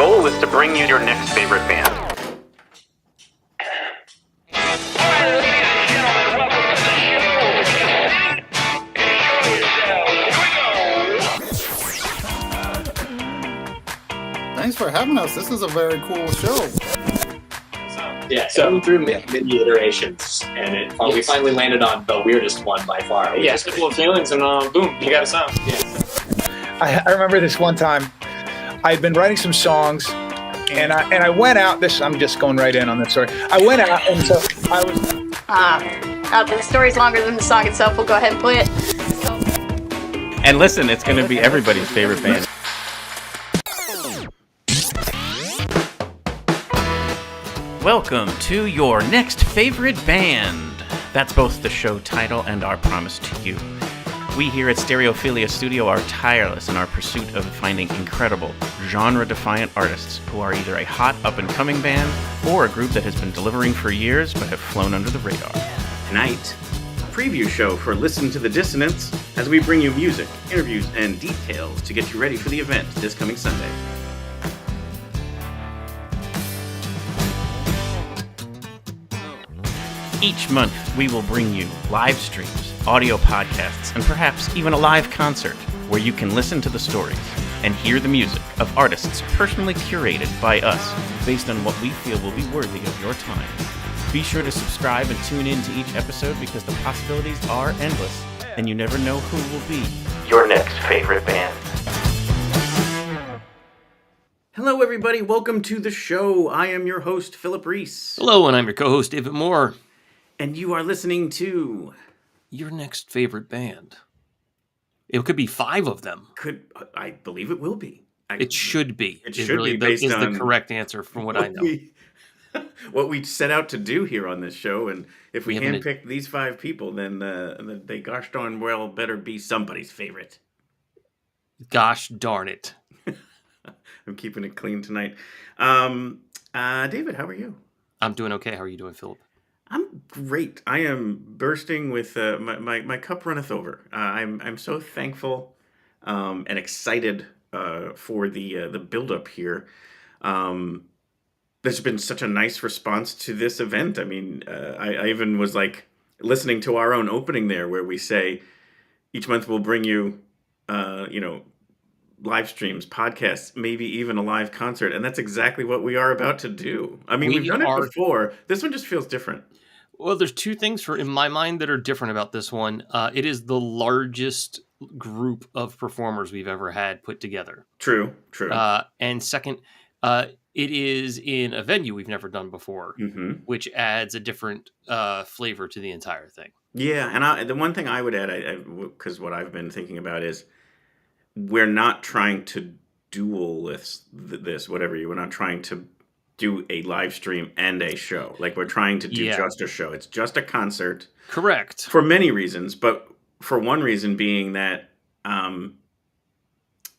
goal is to bring you your next favorite band. Thanks for having us. This is a very cool show. Yeah, so through many iterations, and we finally landed on the weirdest one by far. Yeah, simple of feelings, and boom, you got a sound. I remember this one time. I'd been writing some songs, and I went out. I'm just going right in on this story. I went out, and so I was. The story's longer than the song itself. We'll go ahead and play it. And listen, it's going to be everybody's favorite band. Welcome to your next favorite band. That's both the show title and our promise to you. We here at Stereophilia Studio are tireless in our pursuit of finding incredible, genre-defiant artists who are either a hot up-and-coming band or a group that has been delivering for years but have flown under the radar. Tonight, a preview show for Listen to the Dissonance as we bring you music, interviews, and details to get you ready for the event this coming Sunday. Each month, we will bring you live streams, audio podcasts, and perhaps even a live concert where you can listen to the stories and hear the music of artists personally curated by us based on what we feel will be worthy of your time. Be sure to subscribe and tune in to each episode because the possibilities are endless and you never know who will be your next favorite band. Hello, everybody. Welcome to the show. I am your host, Philip Reese. Hello, and I'm your co-host, David Moore. And you are listening to your next favorite band. It could be 5 of them. I believe it will be. It should be. It should be based is on the correct answer from what I know. What we set out to do here on this show, and if we handpicked these 5 people, then they gosh darn well better be somebody's favorite. Gosh darn it. I'm keeping it clean tonight. David, how are you? I'm doing okay. How are you doing, Philip? I'm great. I am bursting with my cup runneth over. I'm so thankful and excited for the build up here. There's been such a nice response to this event. I mean, I even was like listening to our own opening there, where we say each month we'll bring you, live streams, podcasts, maybe even a live concert, and that's exactly what we are about to do. I mean, we've done it before. This one just feels different. Well, there's 2 things in my mind that are different about this one. It is the largest group of performers we've ever had put together. True. And second, it is in a venue we've never done before, which adds a different flavor to the entire thing. Yeah, and the one thing I would add, because what I've been thinking about is we're not trying to duel this, whatever we're not trying to do a live stream and a show. Like, we're trying to do just a show. It's just a concert. Correct. For many reasons, but for one reason being that,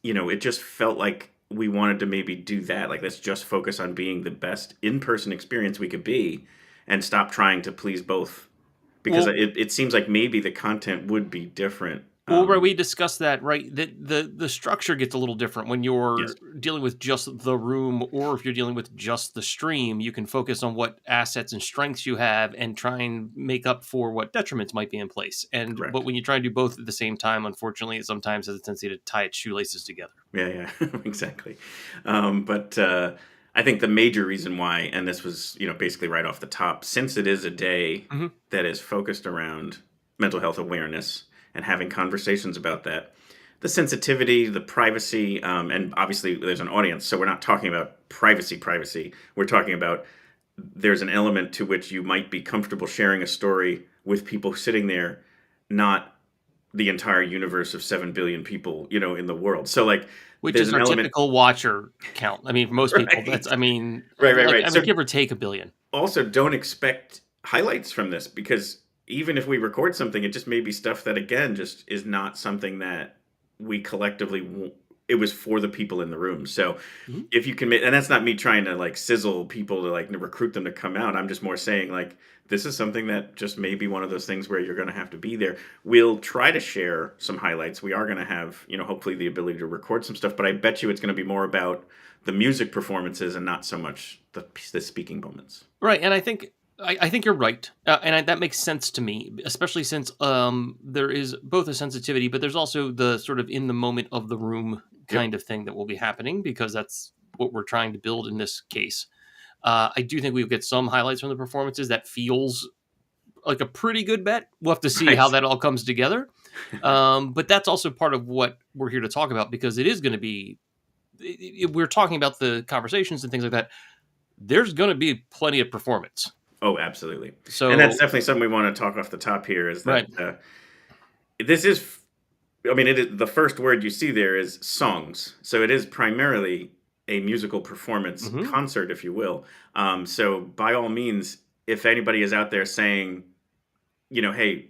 it just felt like we wanted to maybe do that. Like, let's just focus on being the best in-person experience we could be and stop trying to please both. Because it seems like maybe the content would be different. Well, right, we discussed that, right? The structure gets a little different when you're dealing with just the room, or if you're dealing with just the stream. You can focus on what assets and strengths you have and try and make up for what detriments might be in place. But when you try and do both at the same time, unfortunately, it sometimes has a tendency to tie its shoelaces together. Yeah, exactly. But I think the major reason why, and this was basically right off the top, since it is a day that is focused around mental health awareness and having conversations about that, the sensitivity, the privacy, and obviously there's an audience, so we're not talking about privacy. We're talking about there's an element to which you might be comfortable sharing a story with people sitting there, not the entire universe of 7 billion people, in the world. So which is our typical watcher count. I mean, for most people, that's, right. So, give or take 1 billion. Also, don't expect highlights from this, because even if we record something, it just may be stuff that, again, just is not something that we collectively it was for the people in the room. So if you can make, and that's not me trying to sizzle people to recruit them to come out. I'm just more saying this is something that just may be one of those things where you're going to have to be there. We'll try to share some highlights. We are going to have, hopefully the ability to record some stuff, but I bet you it's going to be more about the music performances and not so much the speaking moments. Right, and I think you're right, and that makes sense to me, especially since there is both a sensitivity, but there's also the sort of in the moment of the room kind of thing that will be happening, because that's what we're trying to build in this case. I do think we'll get some highlights from the performances that feels like a pretty good bet. We'll have to see how that all comes together. But that's also part of what we're here to talk about, because it is going to be, we're talking about the conversations and things like that. There's going to be plenty of performance. Oh, absolutely. So, and that's definitely something we want to talk off the top here, is that this is, I mean, it is, the first word you see there is songs. So it is primarily a musical performance concert, if you will. So by all means, if anybody is out there saying, you know, hey,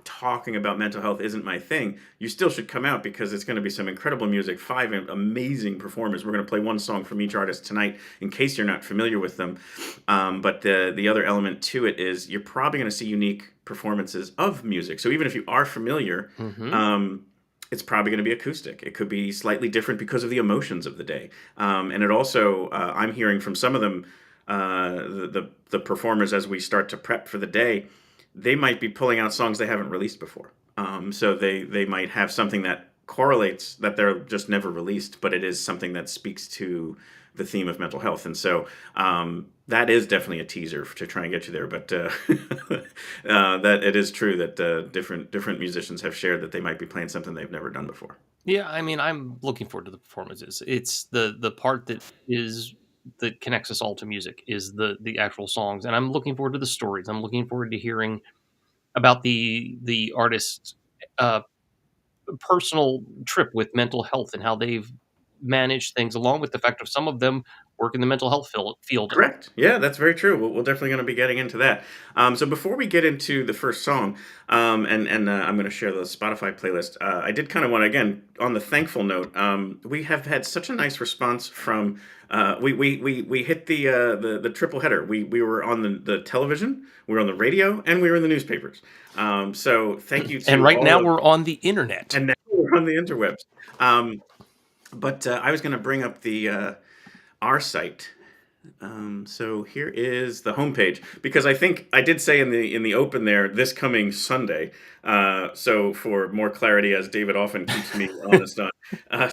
talking about mental health isn't my thing, you still should come out, because it's going to be some incredible music, 5 amazing performers. We're going to play one song from each artist tonight in case you're not familiar with them. But the other element to it is you're probably going to see unique performances of music. So even if you are familiar, it's probably going to be acoustic. It could be slightly different because of the emotions of the day. And it also, I'm hearing from some of them, the performers, as we start to prep for the day, they might be pulling out songs they haven't released before. So they might have something that correlates, that they're just never released, but it is something that speaks to the theme of mental health. And so that is definitely a teaser to try and get you there. But that it is true that different musicians have shared that they might be playing something they've never done before. Yeah, I mean, I'm looking forward to the performances. It's the part that connects us all to music is the actual songs, and I'm looking forward to the stories. I'm looking forward to hearing about the artist's personal trip with mental health and how they've managed things, along with the fact of some of them work in the mental health field. Correct. Yeah, that's very true. We're definitely going to be getting into that. So before we get into the first song, and I'm going to share the Spotify playlist, I did kind of want to, again, on the thankful note, we have had such a nice response from, we hit the triple header. We were on the television, we were on the radio, and we were in the newspapers. So thank you to And right now we're on the internet. And now we're on the interwebs. But I was going to bring up our site. So here is the homepage, because I think I did say in the open there, this coming Sunday. So for more clarity, as David often keeps me honest on,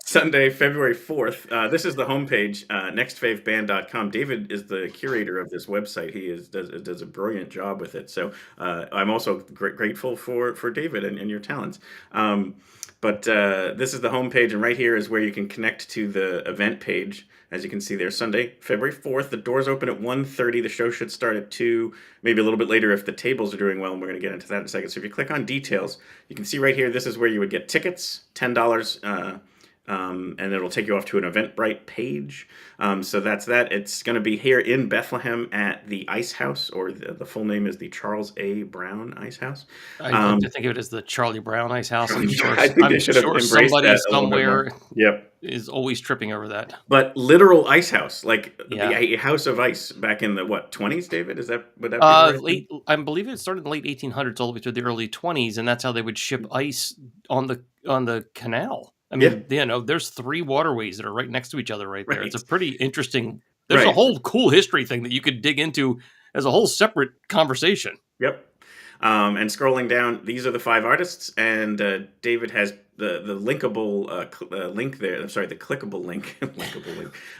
Sunday, February 4th. This is the homepage, nextfaveband.com. David is the curator of this website. He does a brilliant job with it. So I'm also grateful for David and your talents. But this is the homepage, and right here is where you can connect to the event page. As you can see there, Sunday, February 4th. The doors open at 1:30. The show should start at 2, maybe a little bit later if the tables are doing well, and we're going to get into that in a second. So if you click on details, you can see right here, this is where you would get tickets, $10, and it'll take you off to an Eventbrite page. So that's that. It's going to be here in Bethlehem at the IceHouse, or the full name is the Charles A. Brown IceHouse. I like to think of it as the Charlie Brown IceHouse. I'm sure somebody somewhere Yep. is always tripping over that. But literal IceHouse, like a house of ice back in the 20s, David? Would that be right? I believe it started in the late 1800s all the way through the early 20s, and that's how they would ship ice on the canal. I mean, there's 3 waterways that are right next to each other right there. It's a pretty interesting, there's a whole cool history thing that you could dig into as a whole separate conversation. Yep. And scrolling down, these are the 5 artists, and David has the linkable link there. I'm sorry, the clickable link.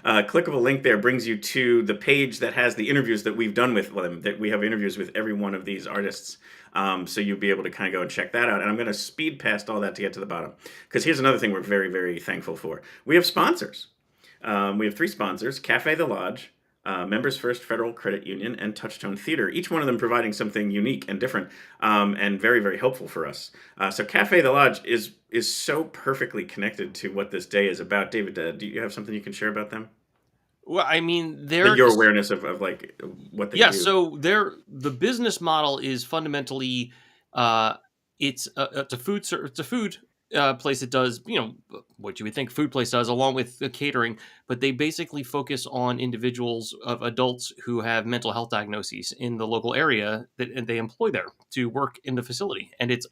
Clickable link there brings you to the page that has the interviews that we've done with them. That we have interviews with every one of these artists. So you'll be able to kind of go and check that out. And I'm going to speed past all that to get to the bottom, because here's another thing we're very, very thankful for. We have sponsors. We have 3 sponsors: Cafe the Lodge, Members First Federal Credit Union, and Touchstone Theater, each one of them providing something unique and different, and very, very helpful for us. So Cafe the Lodge is so perfectly connected to what this day is about. David, do you have something you can share about them? Well, I mean, your awareness of like what they do. Yeah, so the business model is fundamentally it's a food place that does, what you would think food place does, along with the catering, but they basically focus on individuals of adults who have mental health diagnoses in the local area that they employ there to work in the facility, and it's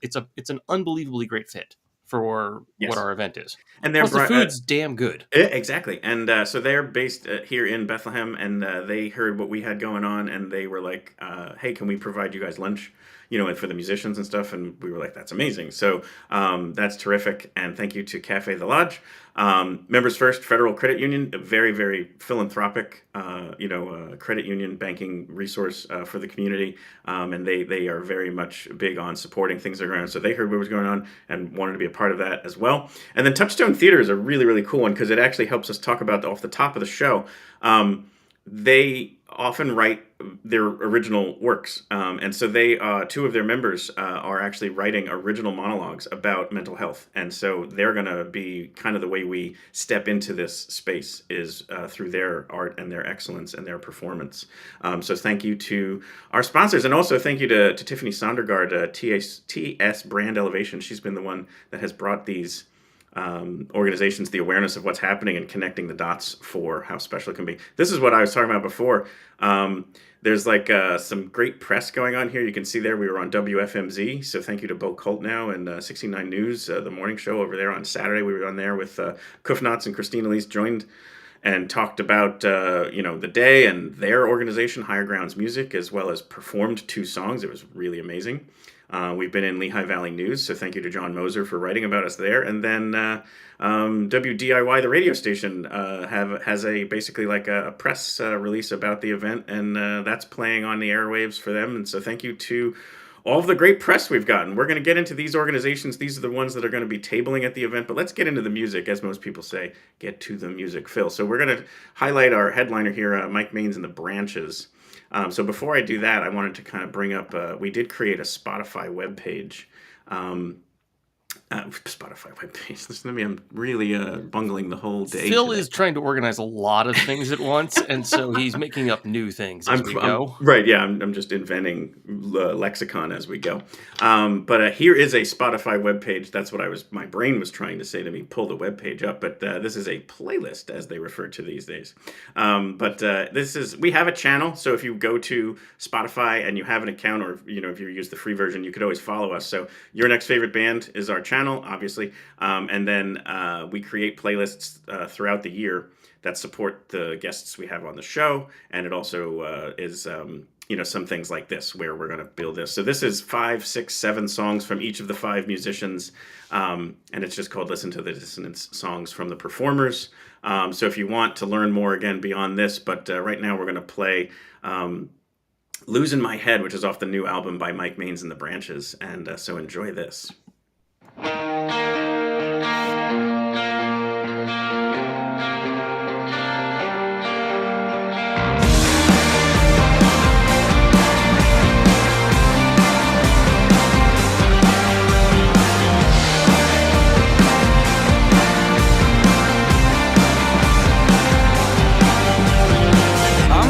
an unbelievably great fit. for Yes. what our event is. And Plus, the food's damn good. Exactly. And so they're based here in Bethlehem, and they heard what we had going on, and they were like, hey, can we provide you guys lunch, and for the musicians and stuff? And we were like, that's amazing. So that's terrific. And thank you to Cafe The Lodge. Members First Federal Credit Union, a very, very philanthropic, credit union banking resource for the community. And they are very much big on supporting things that are going on. So they heard what was going on and wanted to be a part of that as well. And then Touchstone Theater is a really, really cool one because it actually helps us talk about off the top of the show. They often write their original works. And so they, two of their members are actually writing original monologues about mental health. And so they're going to be kind of the way we step into this space is through their art and their excellence and their performance. So thank you to our sponsors. And also thank you to Tiffany Sondergaard, TS Brand Elevation. She's been the one that has brought these organizations the awareness of what's happening and connecting the dots for how special it can be. This is what I was talking about before. There's like some great press going on here. You can see there we were on WFMZ. So thank you to Bo Coltnow and 69 News, the morning show over there on Saturday. We were on there with Knotz and Christine Elise joined and talked about the day and their organization, Higher Grounds Music, as well as performed 2 songs. It was really amazing. We've been in Lehigh Valley News, so thank you to John Moser for writing about us there. And then WDIY, the radio station, has basically like a press release about the event, and that's playing on the airwaves for them. And so thank you to all of the great press we've gotten. We're going to get into these organizations. These are the ones that are going to be tabling at the event, but let's get into the music. As most people say, get to the music, Phil. So we're going to highlight our headliner here, Mike Maines and the Branches. So before I do that, I wanted to kind of bring up, we did create a Spotify webpage. Spotify webpage. Listen to me, I'm really bungling the whole day. Phil is trying to organize a lot of things at once, and so he's making up new things as we go. Right, yeah, I'm just inventing lexicon as we go. But here is a Spotify webpage. That's what my brain was trying to say to me, pull the webpage up. But this is a playlist, as they refer to these days. We have a channel, so if you go to Spotify and you have an account, or if you use the free version, you could always follow us. So Your Next Favorite Band is our channel, obviously, and then we create playlists throughout the year that support the guests we have on the show, and it also is some things like this where we're going to build this. So this is 5, 6, 7 songs from each of the 5 musicians, and it's just called Listen to the Dissonance songs from the performers. So if you want to learn more, again, beyond this, but right now we're going to play Losing My Head, which is off the new album by Mike Maines and the Branches, and so enjoy this. I'm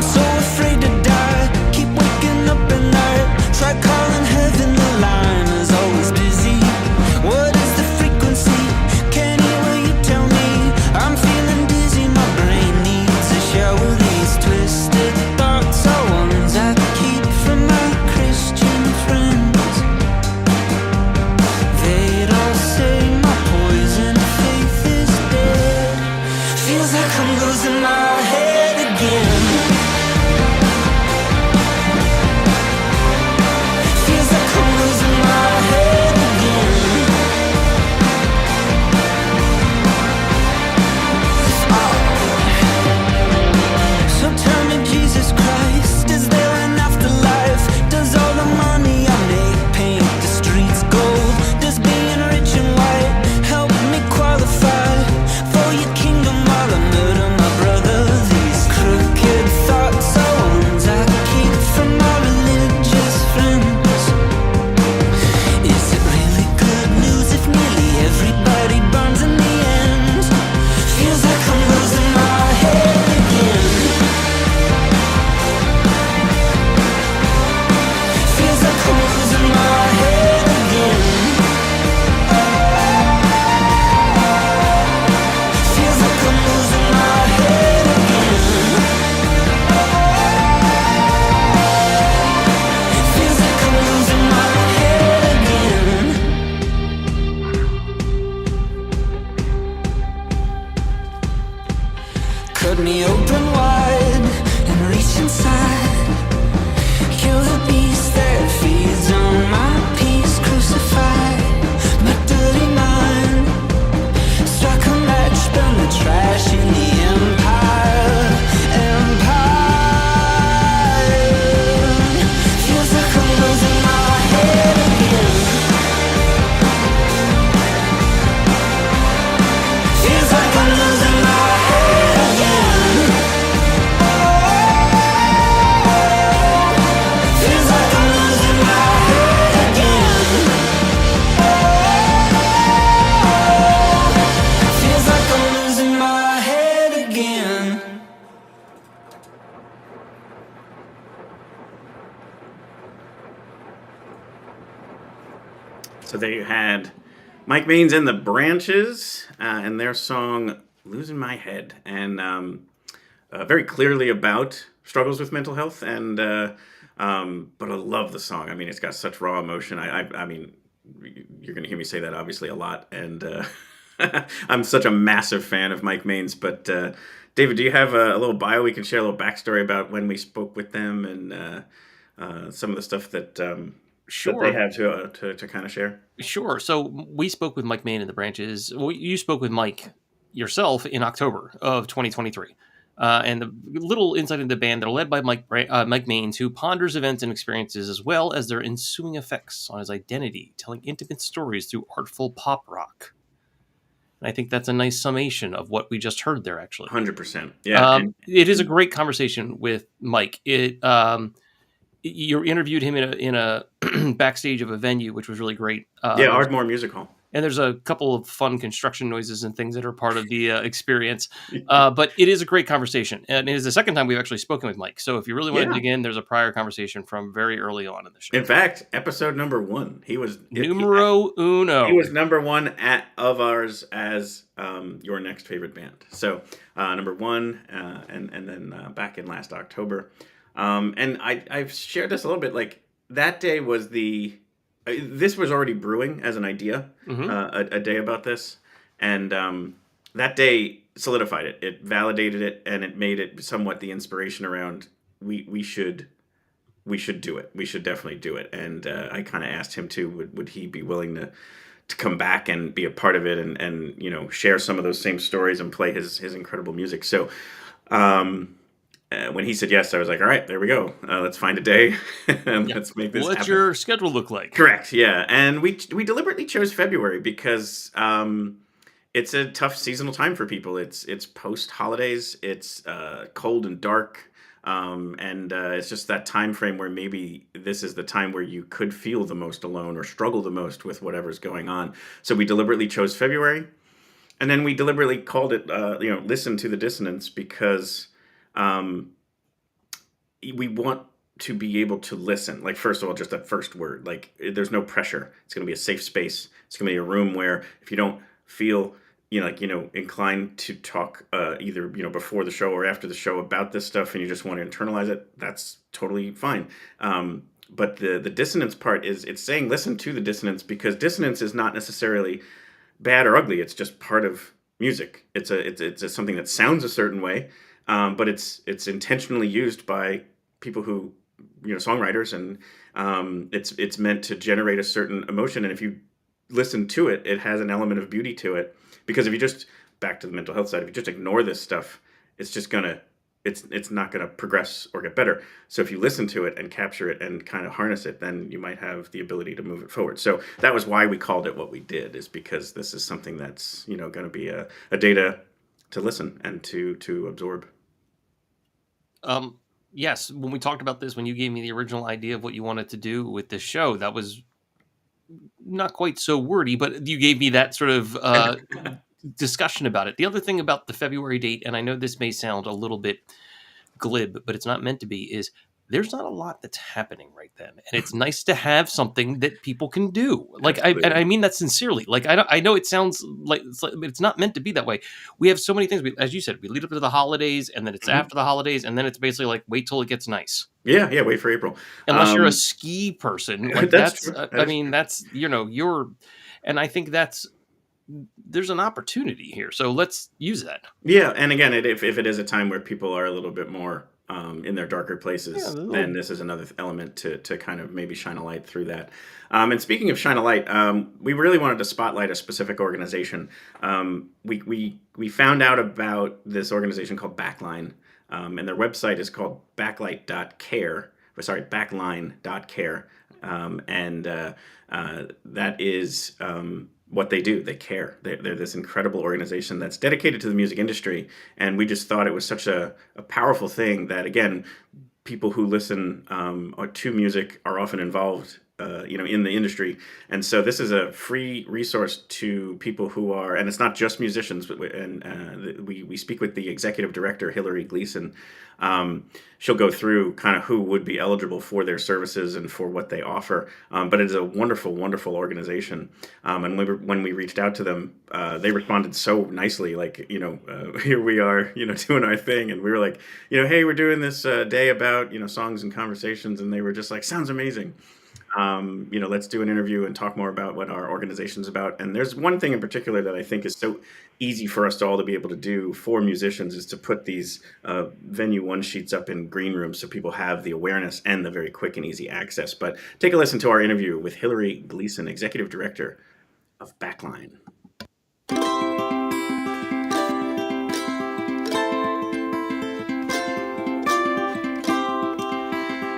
so afraid to die, keep waking up at night, try calling heaven, the line is always busy. So there you had Mike Maines and the Branches and their song "Losing My Head," and very clearly about struggles with mental health. And but I love the song. I mean, it's got such raw emotion. I mean, you're going to hear me say that obviously a lot, and I'm such a massive fan of Mike Maines. But David, do you have a little bio we can share, a little backstory about when we spoke with them and some of the stuff that Sure. that they have to kind of share? Sure. So we spoke with Mike Maine and the Branches. Well, you spoke with Mike yourself in October of 2023. And the little insight into the band, they're led by Mike Maines, who ponders events and experiences as well as their ensuing effects on his identity, telling intimate stories through artful pop rock. And I think that's a nice summation of what we just heard there, actually. 100%. Yeah. It is a great conversation with Mike. You interviewed him in a backstage of a venue, which was really great. Ardmore Music Hall. And there's a couple of fun construction noises and things that are part of the experience. But it is a great conversation. And it is the second time we've actually spoken with Mike. So if you really want to dig in, there's a prior conversation from very early on in the show. In fact, episode number 1, he was numero uno. He was number 1 of ours as your next favorite band. So number 1, and then back in last October. And I've shared this a little bit. Like, that day was this was already brewing as an idea, a day about this. And that day solidified it. It validated it, and it made it somewhat the inspiration around we should do it. We should definitely do it. And I kind of asked him too, would he be willing to come back and be a part of it and share some of those same stories and play his incredible music. So when he said yes, I was like, all right, there we go. Let's find a day and let's make this happen. What's your schedule look like? Correct, yeah. And we deliberately chose February because it's a tough seasonal time for people. It's post-holidays. It's cold and dark. And it's just that time frame where maybe this is the time where you could feel the most alone or struggle the most with whatever's going on. So we deliberately chose February. And then we deliberately called it, Listen to the Dissonance, because we want to be able to listen. Like, first of all, just that first word, like, there's no pressure. It's going to be a safe space. It's going to be a room where if you don't feel, inclined to talk either, before the show or after the show about this stuff and you just want to internalize it, that's totally fine. But the dissonance part is, it's saying listen to the dissonance, because dissonance is not necessarily bad or ugly. It's just part of music. It's something that sounds a certain way. But it's intentionally used by people who, songwriters, and it's meant to generate a certain emotion. And if you listen to it, it has an element of beauty to it. Because if you just, back to the mental health side, if you just ignore this stuff, it's not gonna progress or get better. So if you listen to it and capture it and kind of harness it, then you might have the ability to move it forward. So that was why we called it what we did, is because this is something that's going to be a data to listen and to absorb. Yes, when we talked about this, when you gave me the original idea of what you wanted to do with this show, that was not quite so wordy, but you gave me that sort of discussion about it. The other thing about the February date, and I know this may sound a little bit glib, but it's not meant to be, is there's not a lot that's happening right then. And it's nice to have something that people can do. Like, I mean that sincerely. Like, I know it sounds like it's not meant to be that way. We have so many things. As you said, we lead up to the holidays, and then it's after the holidays, and then it's basically like, wait till it gets nice. Yeah, wait for April. Unless you're a ski person. Like, that's and I think there's an opportunity here. So let's use that. Yeah, and again, if it is a time where people are a little bit more in their darker places, then this is another element to kind of maybe shine a light through that. And speaking of shine a light, we really wanted to spotlight a specific organization. We found out about this organization called Backline, and their website is called Backline.care. And that is what they do. They care. They're this incredible organization that's dedicated to the music industry. And we just thought it was such a powerful thing that, again, people who listen to music are often involved in the industry. And so this is a free resource to people who are, and it's not just musicians, but we speak with the executive director, Hillary Gleason. She'll go through kind of who would be eligible for their services and for what they offer. But it is a wonderful, wonderful organization. And when we reached out to them, they responded so nicely, like, here we are, doing our thing. And we were like, hey, we're doing this day about, songs and conversations. And they were just like, sounds amazing. Let's do an interview and talk more about what our organization's about. And there's one thing in particular that I think is so easy for us to all to be able to do for musicians is to put these Venue 1 sheets up in green rooms so people have the awareness and the very quick and easy access. But take a listen to our interview with Hillary Gleason, Executive Director of Backline.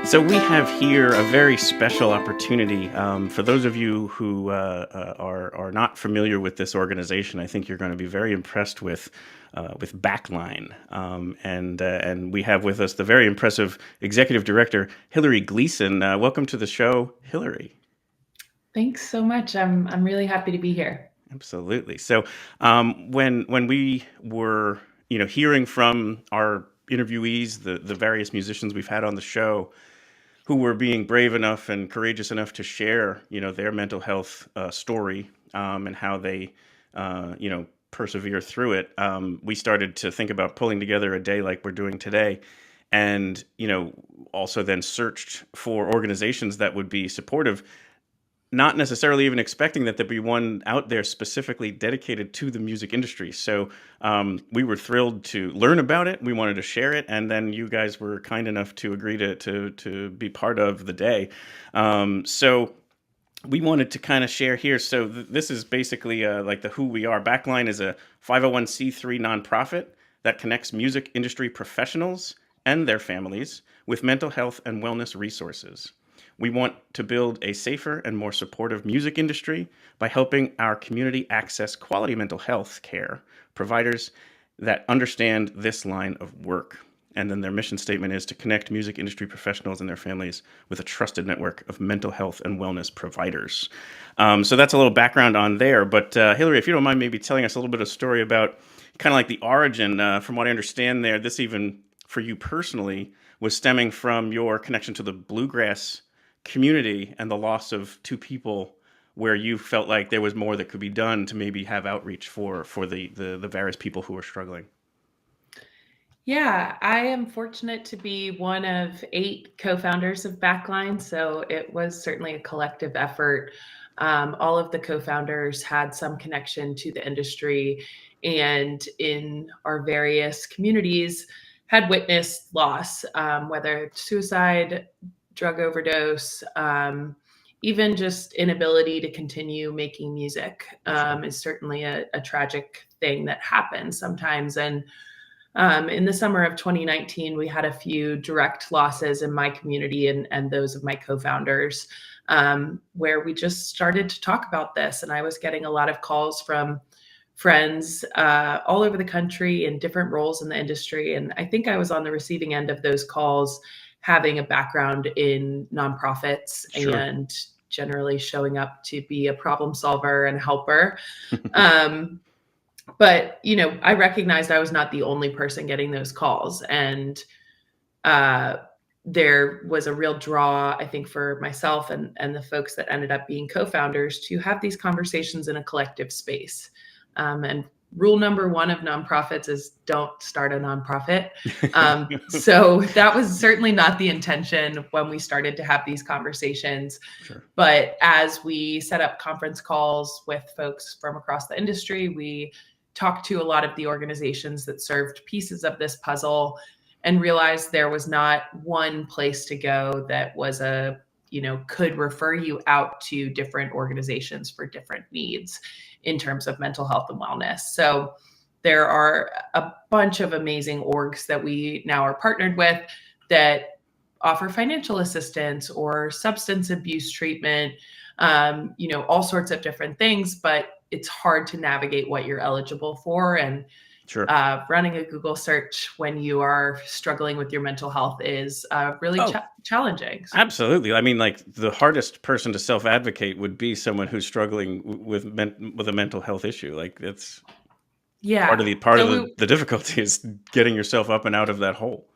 So we have here a very special opportunity. For those of you who are not familiar with this organization, I think you're going to be very impressed with Backline. And we have with us the very impressive Executive Director, Hillary Gleason. Welcome to the show, Hillary. Thanks so much. I'm really happy to be here. Absolutely. So when we were hearing from our interviewees, the various musicians we've had on the show, who were being brave enough and courageous enough to share, their mental health story and how they, persevere through it. We started to think about pulling together a day like we're doing today, and also then searched for organizations that would be supportive. Not necessarily even expecting that there'd be one out there specifically dedicated to the music industry. So we were thrilled to learn about it. We wanted to share it. And then you guys were kind enough to agree to be part of the day. So we wanted to kind of share here. So this is basically like the who we are. Backline is a 501c3 nonprofit that connects music industry professionals and their families with mental health and wellness resources. We want to build a safer and more supportive music industry by helping our community access quality mental health care providers that understand this line of work. And then their mission statement is to connect music industry professionals and their families with a trusted network of mental health and wellness providers. So that's a little background on there. But Hillary, if you don't mind maybe telling us a little bit of story about kind of like the origin, from what I understand there, this even for you personally was stemming from your connection to the bluegrass community and the loss of two people, where you felt like there was more that could be done to maybe have outreach for the various people who are struggling. Yeah, I am fortunate to be one of 8 co-founders of Backline, so it was certainly a collective effort. All of the co-founders had some connection to the industry, and in our various communities had witnessed loss, whether it's suicide, drug overdose, even just inability to continue making music is certainly a tragic thing that happens sometimes. And in the summer of 2019, we had a few direct losses in my community and those of my co-founders, where we just started to talk about this. And I was getting a lot of calls from friends all over the country in different roles in the industry. And I think I was on the receiving end of those calls, having a background in nonprofits. Sure. And generally showing up to be a problem solver and helper. But, I recognized I was not the only person getting those calls. And there was a real draw, I think, for myself and the folks that ended up being co-founders to have these conversations in a collective space. And rule number 1 of nonprofits is don't start a nonprofit. So that was certainly not the intention when we started to have these conversations. Sure. But as we set up conference calls with folks from across the industry, we talked to a lot of the organizations that served pieces of this puzzle and realized there was not one place to go that was could refer you out to different organizations for different needs in terms of mental health and wellness. So there are a bunch of amazing orgs that we now are partnered with that offer financial assistance or substance abuse treatment, all sorts of different things, but it's hard to navigate what you're eligible for. And, Sure. Running a Google search when you are struggling with your mental health is really challenging. Absolutely. I mean, like the hardest person to self-advocate would be someone who's struggling with a mental health issue. Like that's part of the difficulty is getting yourself up and out of that hole.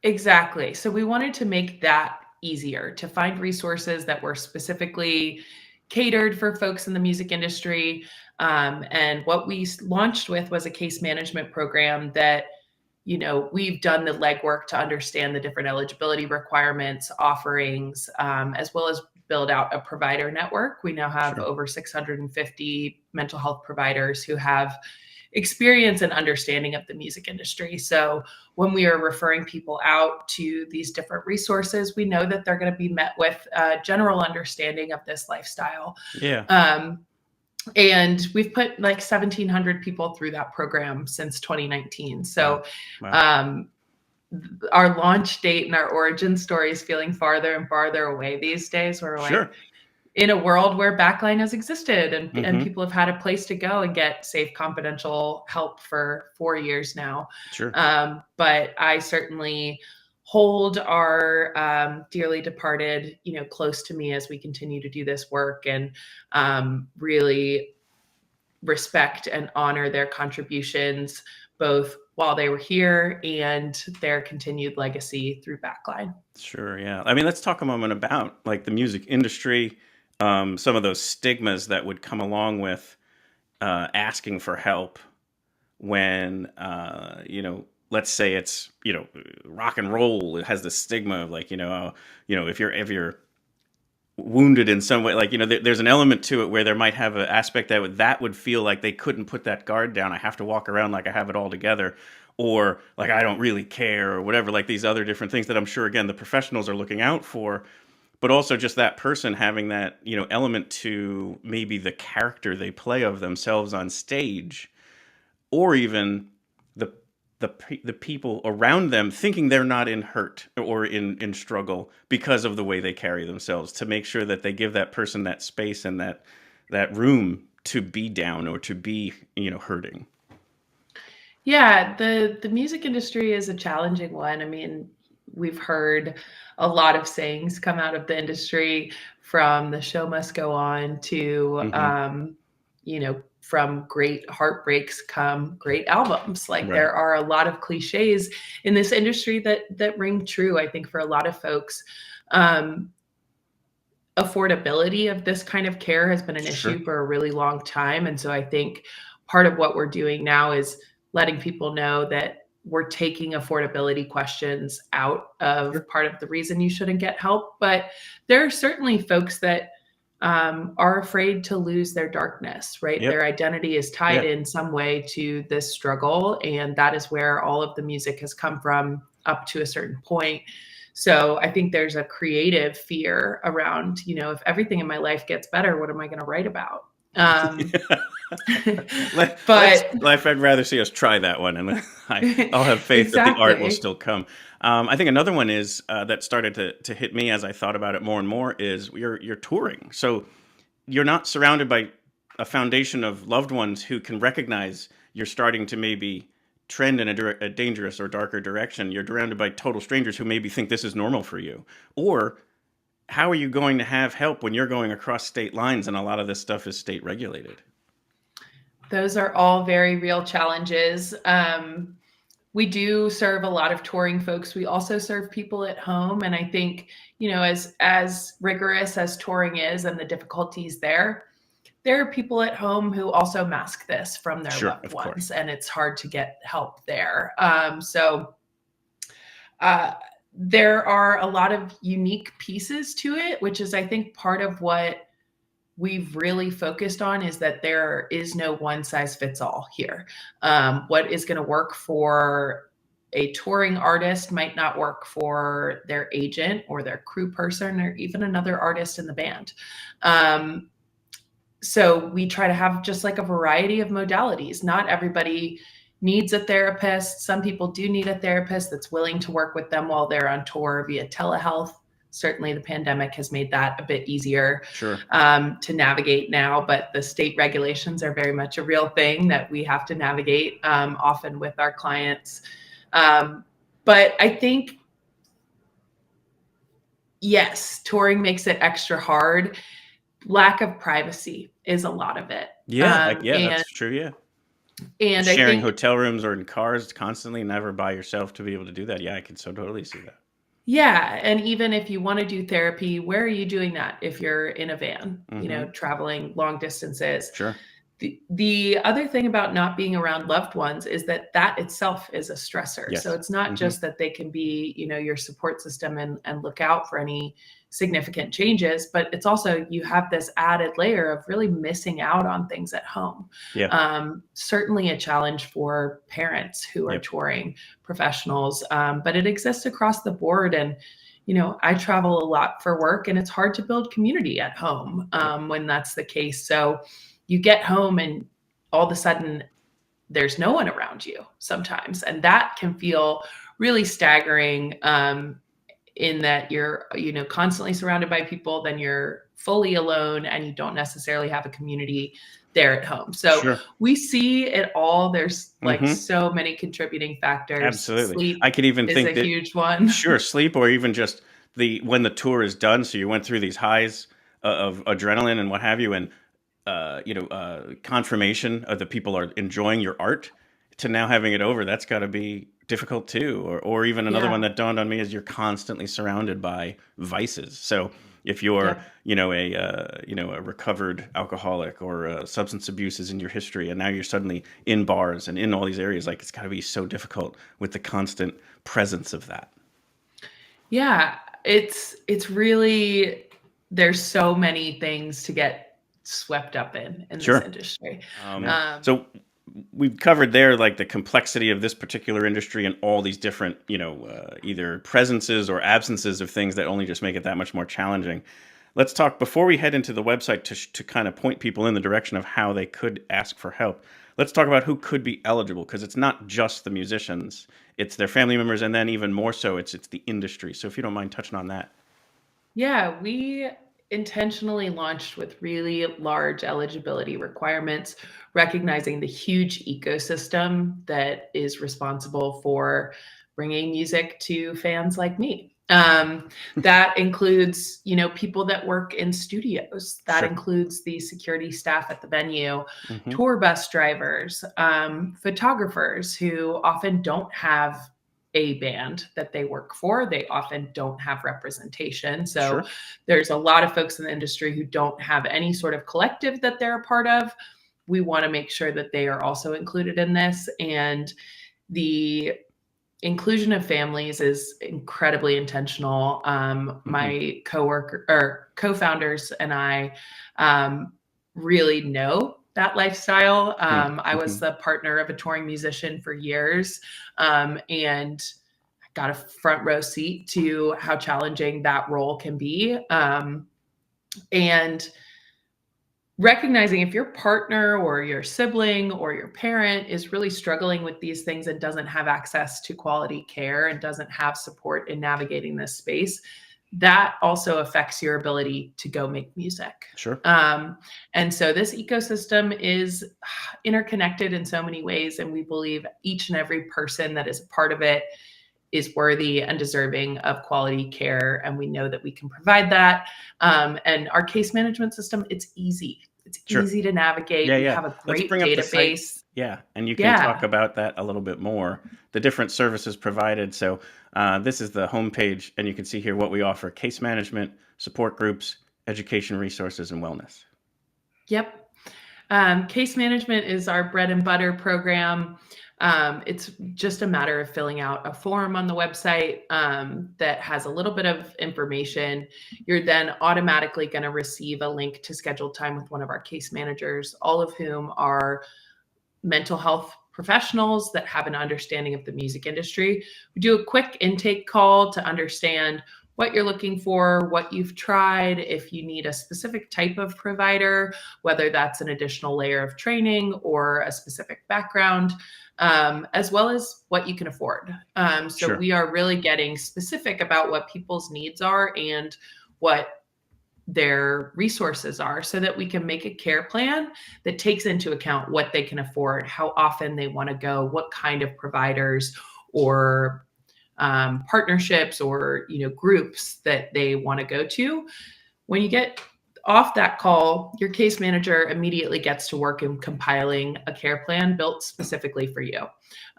Exactly. So we wanted to make that easier, to find resources that were specifically catered for folks in the music industry. And what we launched with was a case management program that, we've done the legwork to understand the different eligibility requirements, offerings, as well as build out a provider network. We now have over 650 mental health providers who have experience and understanding of the music industry. So when we are referring people out to these different resources, we know that they're going to be met with a general understanding of this lifestyle. Yeah. And we've put like 1,700 people through that program since 2019. So wow. Our launch date and our origin story is feeling farther and farther away these days. We're like in a world where Backline has existed and people have had a place to go and get safe, confidential help for 4 years now. Sure. But I certainly hold our dearly departed, close to me as we continue to do this work, and really respect and honor their contributions, both while they were here and their continued legacy through Backline. Sure. Yeah. I mean, let's talk a moment about like the music industry, some of those stigmas that would come along with asking for help when, let's say it's, rock and roll. It has the stigma of like, if you're wounded in some way, like, there's an element to it where there might have an aspect that would feel like they couldn't put that guard down. I have to walk around like I have it all together, or like I don't really care, or whatever, like these other different things that I'm sure, again, the professionals are looking out for, but also just that person having that, element to maybe the character they play of themselves on stage, or even the people around them thinking they're not in hurt or in struggle because of the way they carry themselves, to make sure that they give that person that space and that room to be down or to be, hurting. Yeah, the music industry is a challenging one. I mean, we've heard a lot of sayings come out of the industry, from the show must go on to, from great heartbreaks come great albums. Like there are a lot of cliches in this industry that ring true, I think, for a lot of folks. Affordability of this kind of care has been an issue for a really long time. And so I think part of what we're doing now is letting people know that we're taking affordability questions out of part of the reason you shouldn't get help. But there are certainly folks that are afraid to lose their darkness, right? Their identity is tied in some way to this struggle. And that is where all of the music has come from up to a certain point. So I think there's a creative fear around, if everything in my life gets better, what am I going to write about? But I'd rather see us try that one, and I'll have faith that the art will still come. I think another one is that started to hit me as I thought about it more and more is you're touring. So you're not surrounded by a foundation of loved ones who can recognize you're starting to maybe trend in a dangerous or darker direction. You're surrounded by total strangers who maybe think this is normal for you. Or how are you going to have help when you're going across state lines and a lot of this stuff is state regulated? Those are all very real challenges. We do serve a lot of touring folks. We also serve people at home. And I think, as rigorous as touring is and the difficulties there are people at home who also mask this from their loved ones, and it's hard to get help there. There are a lot of unique pieces to it, which is, I think, part of what we've really focused on, is that there is no one size fits all here. What is going to work for a touring artist might not work for their agent or their crew person or even another artist in the band. So we try to have just like a variety of modalities. Not everybody needs a therapist. Some people do need a therapist that's willing to work with them while they're on tour via telehealth. Certainly the pandemic has made that a bit easier Sure. To navigate now, but the state regulations are very much a real thing that we have to navigate often with our clients. But I think, yes, touring makes it extra hard. Lack of privacy is a lot of it. Yeah, that's true. Yeah. And sharing I think, hotel rooms or in cars constantly, never by yourself, to be able to do that. Yeah, I can so totally see that. yeah, and even if you want to do therapy, where are you doing that if you're in a van, traveling long distances? Sure. The other thing about not being around loved ones is that itself is a stressor. Yes. So it's not just that they can be, your support system and look out for any significant changes, but it's also, you have this added layer of really missing out on things at home. Yeah. Certainly a challenge for parents who are touring professionals, but it exists across the board. And I travel a lot for work, and it's hard to build community at home when that's the case. So you get home and all of a sudden there's no one around you sometimes. And that can feel really staggering, in that you're, constantly surrounded by people, then you're fully alone and you don't necessarily have a community there at home. So we see it all. There's like so many contributing factors. Absolutely. Sleep I could even think is a huge one. Sure. Sleep, or even just when the tour is done. So you went through these highs of adrenaline and what have you, and confirmation of the people are enjoying your art, to now having it over. That's got to be difficult too. Or even another one that dawned on me is you're constantly surrounded by vices. So if you're, a recovered alcoholic, or substance abuse is in your history, and now you're suddenly in bars and in all these areas, like, it's got to be so difficult with the constant presence of that. Yeah, it's really, there's so many things to get swept up in this industry. So we've covered there, like, the complexity of this particular industry and all these different, either presences or absences of things that only just make it that much more challenging. Let's talk, before we head into the website to kind of point people in the direction of how they could ask for help, let's talk about who could be eligible, because it's not just the musicians, it's their family members, and then even more so, it's the industry. So if you don't mind touching on that. Yeah, we intentionally launched with really large eligibility requirements, recognizing the huge ecosystem that is responsible for bringing music to fans like me. That includes, people that work in studios. That includes the security staff at the venue, tour bus drivers, photographers who often don't have a band that they work for. They often don't have representation. So there's a lot of folks in the industry who don't have any sort of collective that they're a part of. We want to make sure that they are also included in this. And the inclusion of families is incredibly intentional. My co-founders and I really know that lifestyle. I was the partner of a touring musician for years, and got a front row seat to how challenging that role can be. And recognizing if your partner or your sibling or your parent is really struggling with these things and doesn't have access to quality care and doesn't have support in navigating this space, that also affects your ability to go make music. And so this ecosystem is interconnected in so many ways, and we believe each and every person that is a part of it is worthy and deserving of quality care, and we know that we can provide that. And our case management system, it's easy. It's easy to navigate. We have a great database. Yeah, and you can talk about that a little bit more, the different services provided. So this is the homepage, and you can see here what we offer: case management, support groups, education resources, and wellness. Yep. Case management is our bread and butter program. It's just a matter of filling out a form on the website that has a little bit of information. You're then automatically going to receive a link to schedule time with one of our case managers, all of whom are mental health professionals that have an understanding of the music industry. We do a quick intake call to understand what you're looking for, what you've tried, if you need a specific type of provider, whether that's an additional layer of training or a specific background, as well as what you can afford. So we are really getting specific about what people's needs are and what their resources are, so that we can make a care plan that takes into account what they can afford, how often they want to go, what kind of providers or partnerships or groups that they want to go to. When you get off that call, your case manager immediately gets to work in compiling a care plan built specifically for you.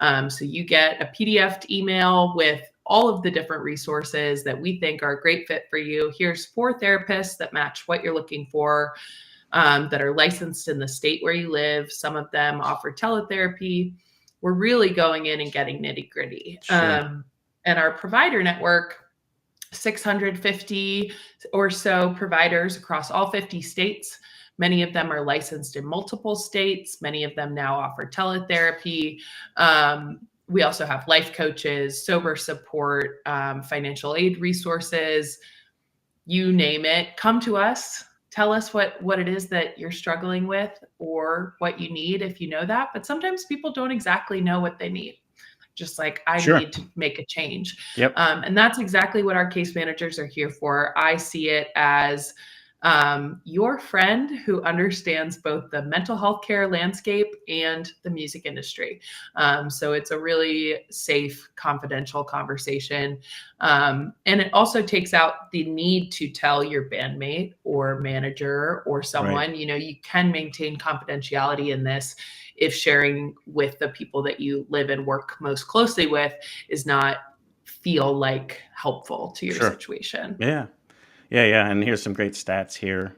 So you get a PDF email with all of the different resources that we think are a great fit for you. Here's 4 therapists that match what you're looking for, that are licensed in the state where you live. Some of them offer teletherapy. We're really going in and getting nitty gritty. And our provider network, 650 or so providers across all 50 states. Many of them are licensed in multiple states. Many of them now offer teletherapy. We also have life coaches, sober support, financial aid resources, you name it. Come to us. Tell us what it is that you're struggling with or what you need if you know that. But sometimes people don't exactly know what they need. Just like, I need to make a change. And that's exactly what our case managers are here for. I see it as your friend who understands both the mental health care landscape and the music industry. So it's a really safe, confidential conversation. And it also takes out the need to tell your bandmate or manager or someone, you can maintain confidentiality in this if sharing with the people that you live and work most closely with is not feel like helpful to your situation. Yeah. And here's some great stats here.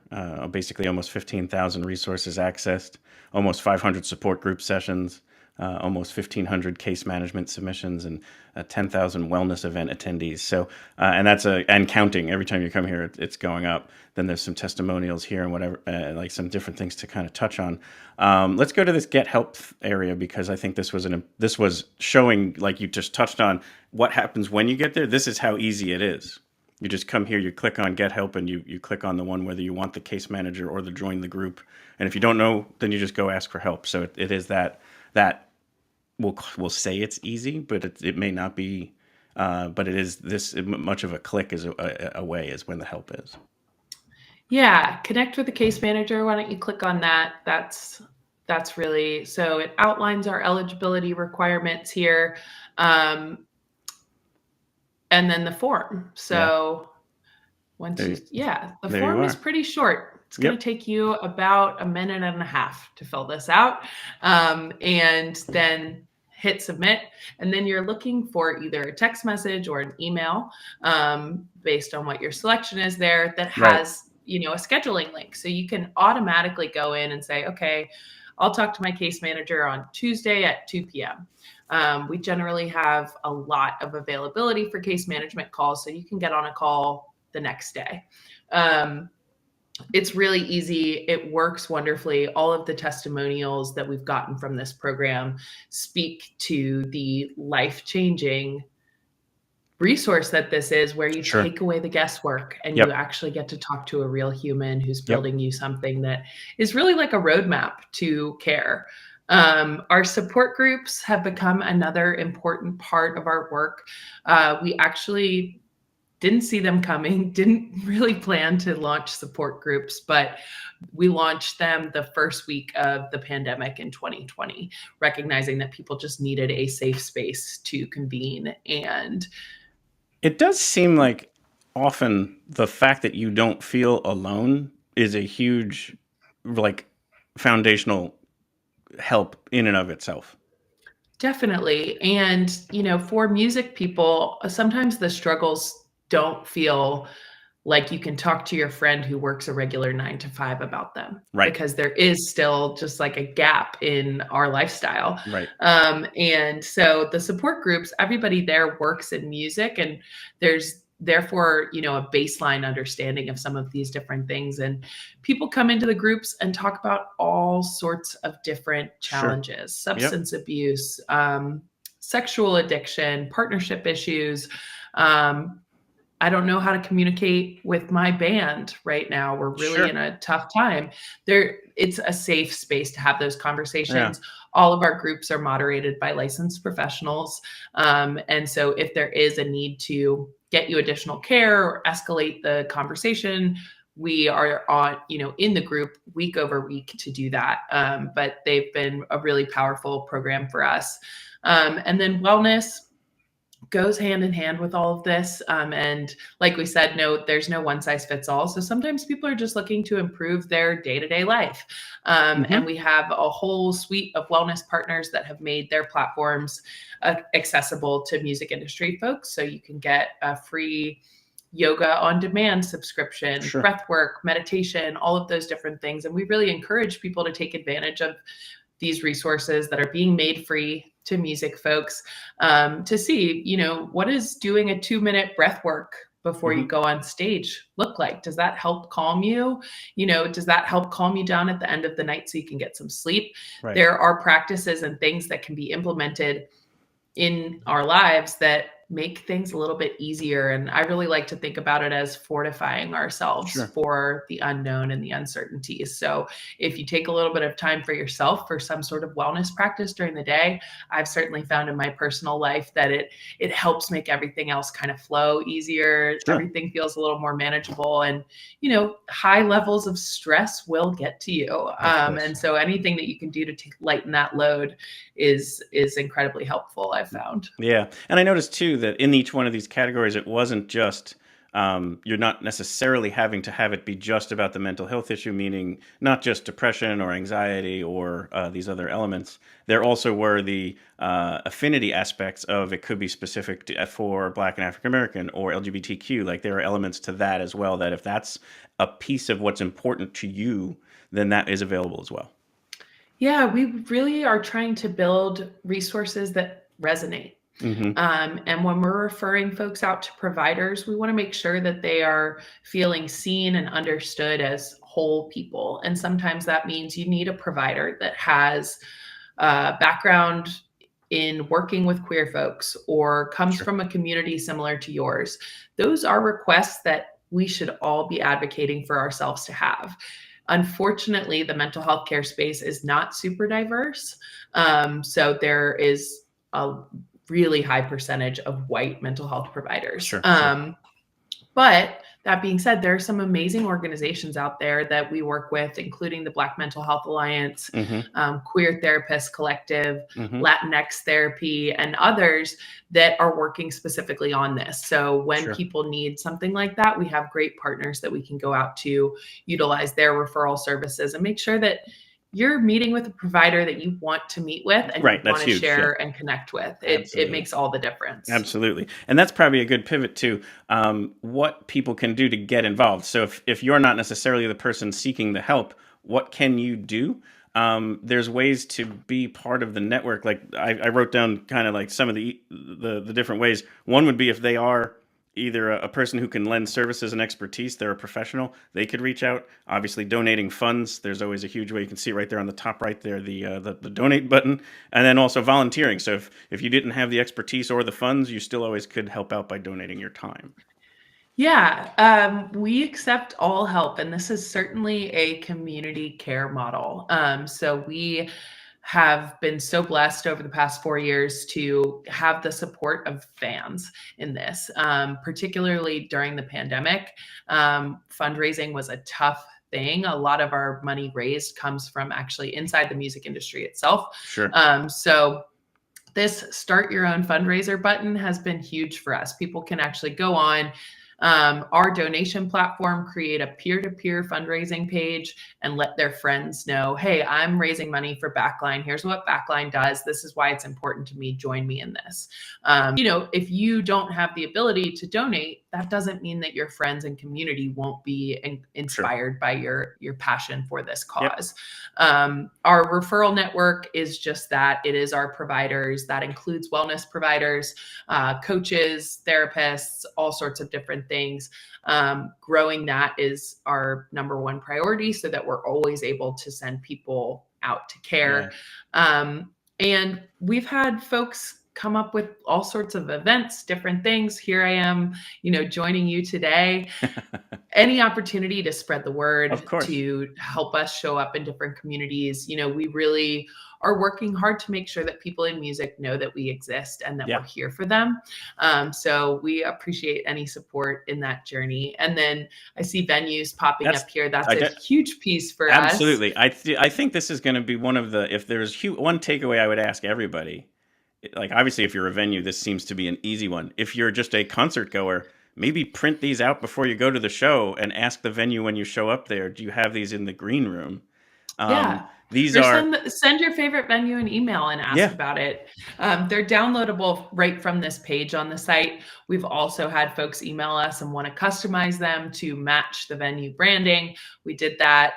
Basically almost 15,000 resources accessed, almost 500 support group sessions, almost 1,500 case management submissions, and 10,000 wellness event attendees. So, and that's and counting. Every time you come here, it's going up. Then there's some testimonials here and whatever, like some different things to kind of touch on. Let's go to this Get Help area, because I think this was showing, like you just touched on, what happens when you get there. This is how easy it is. You just come here, you click on Get Help, and you click on the one whether you want the case manager or the join the group. And if you don't know, then you just go ask for help. So it is that we'll say it's easy, but it may not be. But it is this much of a click is away is when the help is. Yeah, connect with the case manager. Why don't you click on that? That's really, so it outlines our eligibility requirements here. And then the form. So the form is pretty short. It's going to take you about a minute and a half to fill this out. And then hit submit. And then you're looking for either a text message or an email, based on what your selection is there, that has, a scheduling link. So you can automatically go in and say, okay, I'll talk to my case manager on Tuesday at 2 p.m. We generally have a lot of availability for case management calls, so you can get on a call the next day. It's really easy. It works wonderfully. All of the testimonials that we've gotten from this program speak to the life-changing resource that this is, where you take away the guesswork and you actually get to talk to a real human who's building you something that is really like a roadmap to care. Our support groups have become another important part of our work. We actually didn't see them coming, didn't really plan to launch support groups, but we launched them the first week of the pandemic in 2020, recognizing that people just needed a safe space to convene. And it does seem like often the fact that you don't feel alone is a huge, foundational help in and of itself. Definitely. And, for music people, sometimes the struggles don't feel like you can talk to your friend who works a regular 9 to 5 about them. Right. Because there is still just like a gap in our lifestyle. Right. And so the support groups, everybody there works in music, and there's therefore, a baseline understanding of some of these different things. And people come into the groups and talk about all sorts of different challenges, substance abuse, sexual addiction, partnership issues, I don't know how to communicate with my band right now. We're really in a tough time. It's a safe space to have those conversations. All of our groups are moderated by licensed professionals. And so if there is a need to get you additional care or escalate the conversation, we are on, in the group week over week to do that. But they've been a really powerful program for us. And then wellness goes hand in hand with all of this. And like we said, there's no one size fits all. So sometimes people are just looking to improve their day-to-day life. And we have a whole suite of wellness partners that have made their platforms accessible to music industry folks. So you can get a free yoga on demand subscription, breath work, meditation, all of those different things. And we really encourage people to take advantage of these resources that are being made free to music folks, to see, what is doing a 2-minute breath work before you go on stage look like? Does that help calm you? Does that help calm you down at the end of the night so you can get some sleep? Right. There are practices and things that can be implemented in our lives that make things a little bit easier. And I really like to think about it as fortifying ourselves for the unknown and the uncertainties. So if you take a little bit of time for yourself for some sort of wellness practice during the day, I've certainly found in my personal life that it helps make everything else kind of flow easier. Everything feels a little more manageable, and, high levels of stress will get to you. And so anything that you can do to lighten that load is incredibly helpful, I've found. Yeah. And I noticed too that in each one of these categories, it wasn't just, you're not necessarily having to have it be just about the mental health issue, meaning not just depression or anxiety or these other elements. There also were the affinity aspects of it could be specific for Black and African American or LGBTQ. Like there are elements to that as well, that if that's a piece of what's important to you, then that is available as well. Yeah, we really are trying to build resources that resonate. And when we're referring folks out to providers, we want to make sure that they are feeling seen and understood as whole people. And sometimes that means you need a provider that has a background in working with queer folks or comes from a community similar to yours. Those are requests that we should all be advocating for ourselves to have. Unfortunately, the mental health care space is not super diverse. So there is a really high percentage of white mental health providers. But that being said, there are some amazing organizations out there that we work with, including the Black Mental Health Alliance, Queer Therapist Collective, Latinx Therapy, and others that are working specifically on this. So when people need something like that, we have great partners that we can go out to, utilize their referral services, and make sure that you're meeting with a provider that you want to meet with and you want to share and connect with. It makes all the difference. Absolutely. And that's probably a good pivot to what people can do to get involved. So if you're not necessarily the person seeking the help, what can you do? There's ways to be part of the network. Like I wrote down kind of like some of the different ways. One would be if they are either a person who can lend services and expertise, they're a professional, they could reach out. Obviously, donating funds, there's always a huge way. You can see right there on the top right there, the donate button. And then also volunteering. So if you didn't have the expertise or the funds, you still always could help out by donating your time. Yeah, we accept all help. And this is certainly a community care model. So we have been so blessed over the past 4 years to have the support of fans in this, particularly during the pandemic. Fundraising was a tough thing. A lot of our money raised comes from actually inside the music industry itself. So this start your own fundraiser button has been huge for us. People can actually go on our donation platform, create a peer-to-peer fundraising page, and let their friends know, hey, I'm raising money for Backline. Here's what Backline does. This is why it's important to me. Join me in this. If you don't have the ability to donate, that doesn't mean that your friends and community won't be inspired by your passion for this cause. Our referral network is just that. It is our providers. That includes wellness providers, coaches, therapists, all sorts of different things. Growing that is our number one priority so that we're always able to send people out to care. And we've had folks come up with all sorts of events, different things. Here I am, joining you today. Any opportunity to spread the word, to help us show up in different communities. We really are working hard to make sure that people in music know that we exist and that we're here for them. So we appreciate any support in that journey. And then I see venues popping up here. That's a huge piece for us. Absolutely. I think this is going to be one of the, if there's one takeaway I would ask everybody, like obviously if you're a venue, this seems to be an easy one. If you're just a concert goer, maybe print these out before you go to the show and ask the venue when you show up there, do you have these in the green room? Send your favorite venue an email and ask about it. They're downloadable right from this page on the site. We've also had folks email us and want to customize them to match the venue branding. We did that.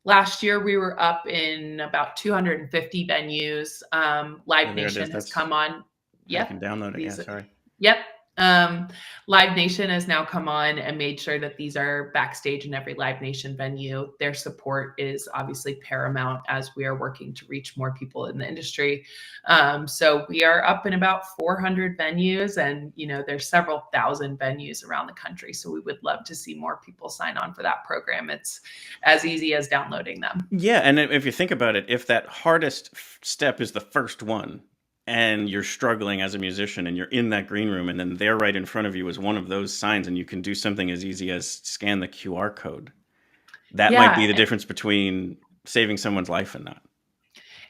Last year, we were up in about 250 venues. Live Nation has come on. Yep. I can download it. Sorry. Yep. Live Nation has now come on and made sure that these are backstage in every Live Nation venue. Their support is obviously paramount as we are working to reach more people in the industry. So we are up in about 400 venues, and there's several thousand venues around the country. So we would love to see more people sign on for that program. It's as easy as downloading them. Yeah, and if you think about it, if that hardest step is the first one, and you're struggling as a musician and you're in that green room, and then there right in front of you is one of those signs, and you can do something as easy as scan the QR code. That might be the difference between saving someone's life and not.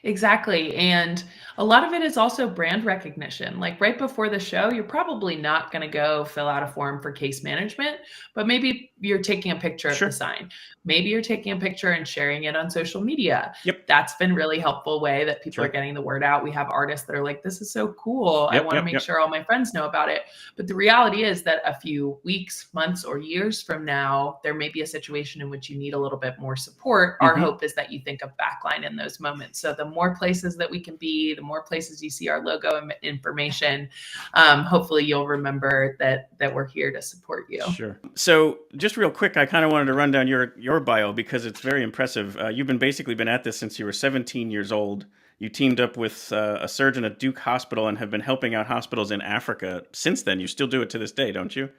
Exactly. And a lot of it is also brand recognition. Like right before the show, you're probably not going to go fill out a form for case management, but maybe you're taking a picture of the sign. Maybe you're taking a picture and sharing it on social media. Yep. That's been really helpful way that people are getting the word out. We have artists that are like, this is so cool. I want to make sure all my friends know about it. But the reality is that a few weeks, months, or years from now, there may be a situation in which you need a little bit more support. Our hope is that you think of Backline in those moments. So the more places that we can be, the more places you see our logo and information, hopefully you'll remember that we're here to support you. Sure. So just real quick, I kind of wanted to run down your bio because it's very impressive. You've been at this since you were 17 years old. You teamed up with a surgeon at Duke Hospital and have been helping out hospitals in Africa since then. You still do it to this day, don't you?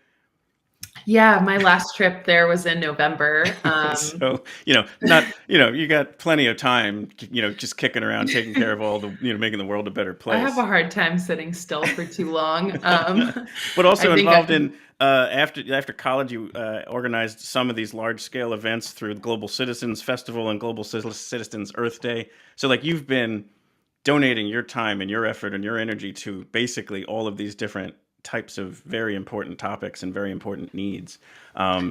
Yeah, my last trip there was in November. So, you got plenty of time, just kicking around, taking care of all the, making the world a better place. I have a hard time sitting still for too long. But also involved in, after college, you organized some of these large scale events through the Global Citizens Festival and Global Citizens Earth Day. So you've been donating your time and your effort and your energy to basically all of these different types of very important topics and very important needs.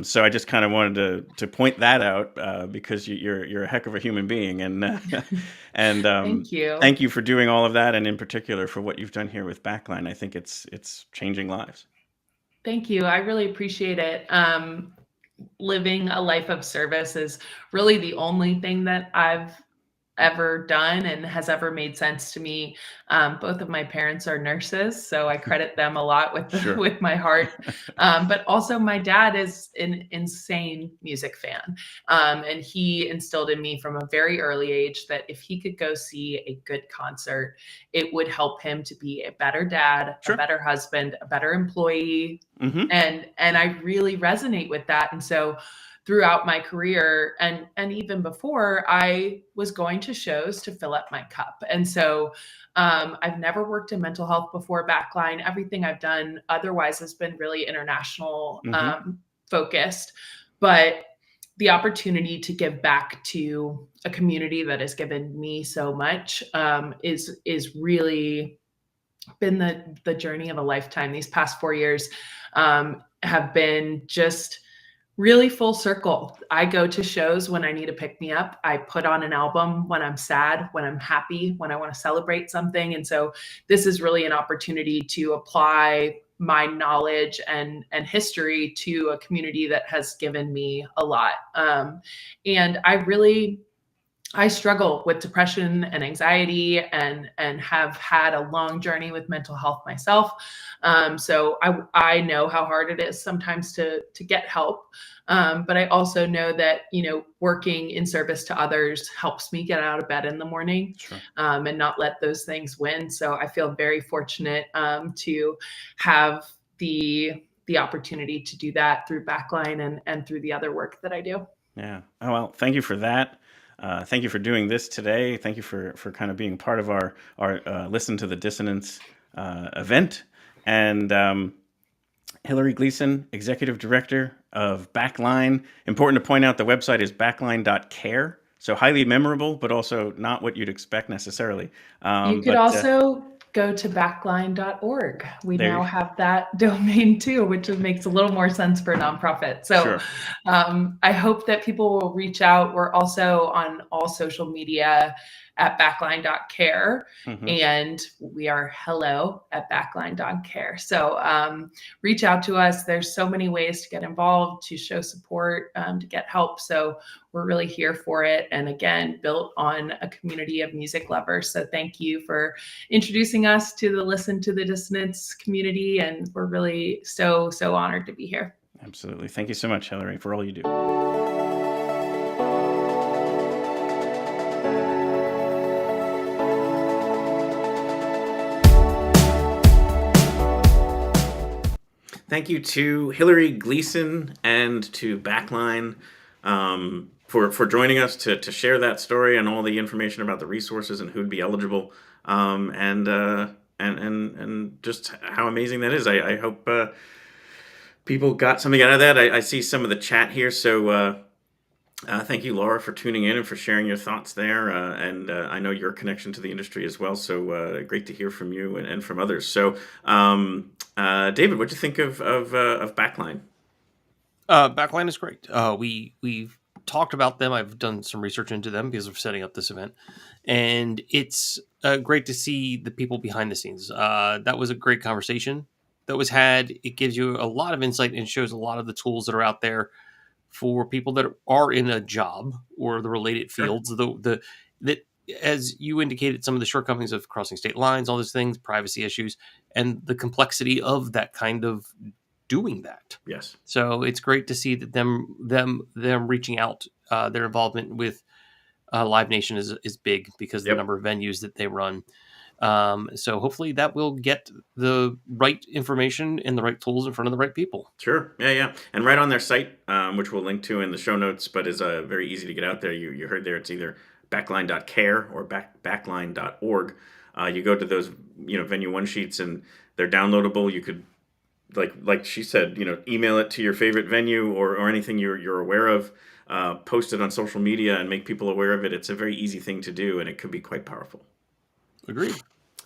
So I just kind of wanted to point that out because you're a heck of a human being, and thank you. Thank you for doing all of that, and in particular for what you've done here with Backline. I think it's changing lives. Thank you. I really appreciate it. Living a life of service is really the only thing that I've ever done and has ever made sense to me. Both of my parents are nurses, so I credit them a lot with my heart. But also my dad is an insane music fan. And he instilled in me from a very early age that if he could go see a good concert, it would help him to be a better dad, a better husband, a better employee. And I really resonate with that. And so throughout my career and even before, I was going to shows to fill up my cup. And so I've never worked in mental health before Backline. Everything I've done otherwise has been really international focused. But the opportunity to give back to a community that has given me so much is really been the journey of a lifetime. These past 4 years have been just really full circle. I go to shows when I need a pick me up. I put on an album when I'm sad, when I'm happy, when I want to celebrate something. And so this is really an opportunity to apply my knowledge and history to a community that has given me a lot. And I struggle with depression and anxiety and have had a long journey with mental health myself. So I know how hard it is sometimes to get help. But I also know that, working in service to others helps me get out of bed in the morning. Sure. And not let those things win. So I feel very fortunate to have the opportunity to do that through Backline and through the other work that I do. Yeah. Oh, well, thank you for that. Thank you for doing this today. Thank you for kind of being part of our Listen to the Dissonance event. And Hillary Gleason, Executive Director of Backline. Important to point out the website is Backline.care. So highly memorable, but also not what you'd expect necessarily. You could also go to Backline.org. We now have that domain too, which makes a little more sense for a nonprofit. So Sure. I hope that people will reach out. We're also on all social media at Backline.care, and we are hello@Backline.care. So reach out to us. There's so many ways to get involved, to show support, to get help. So we're really here for it. And again, built on a community of music lovers. So thank you for introducing us to the Listen to the Dissonance community. And we're really so honored to be here. Absolutely. Thank you so much, Hillary, for all you do. Thank you to Hillary Gleason and to Backline for joining us to share that story and all the information about the resources and who'd be eligible, and just how amazing that is. I hope people got something out of that. I see some of the chat here, so thank you, Laura, for tuning in and for sharing your thoughts there. And I know your connection to the industry as well, so great to hear from you and from others. So, David, what'd you think of Backline? Backline is great. We've talked about them. I've done some research into them because of setting up this event, and it's great to see the people behind the scenes. That was a great conversation that was had. It gives you a lot of insight and shows a lot of the tools that are out there for people that are in a job or the related fields. That, as you indicated, some of the shortcomings of crossing state lines, all those things, privacy issues, and the complexity of that kind of doing that. Yes. So it's great to see that them reaching out. Their involvement with Live Nation is big because of the number of venues that they run. So hopefully that will get the right information and the right tools in front of the right people. Sure. Yeah. And right on their site, which we'll link to in the show notes, but is very easy to get out there. You heard there, it's either Backline.care or Backline.org. You go to those, venue one sheets and they're downloadable. You could, like she said, email it to your favorite venue or anything you're aware of, post it on social media and make people aware of it. It's a very easy thing to do, and it could be quite powerful. Agreed.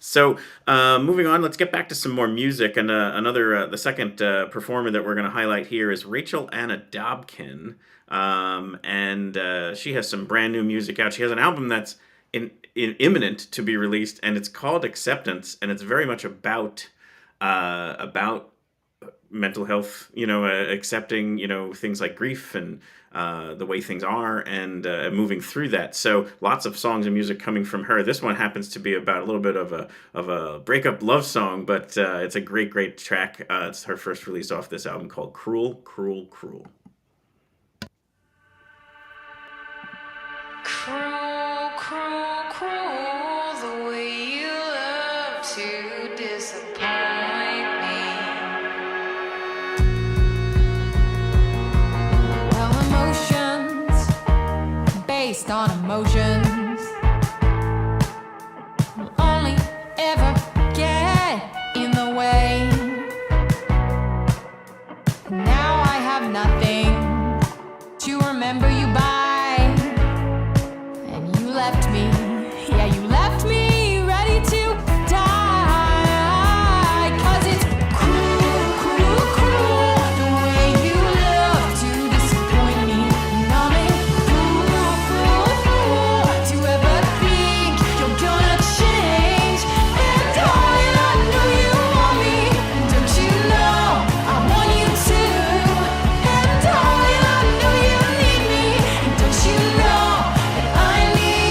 So moving on, let's get back to some more music. And the second performer that we're going to highlight here is Rachel Ana Dobken. And she has some brand new music out. She has an album that's imminent to be released, and it's called Acceptance. And it's very much about mental health, accepting, things like grief and the way things are and moving through that. So lots of songs and music coming from her. This one happens to be about a little bit of a breakup love song, but it's a great track. It's her first release off this album called Cruel, Cruel, Cruel. Cruel, cruel, cruel, the way you love to disappoint me. Well, emotions based on emotions will only ever get in the way. Now I have nothing to remember you by. Left me, yeah, you left me ready to die. 'Cause it's cruel, cruel, cruel, the way you love to disappoint me. And I'm a fool, fool, fool to ever think you're gonna change. And darling, I know you want me, and don't you know I want you to. And darling, I know you need me, and don't you know that I need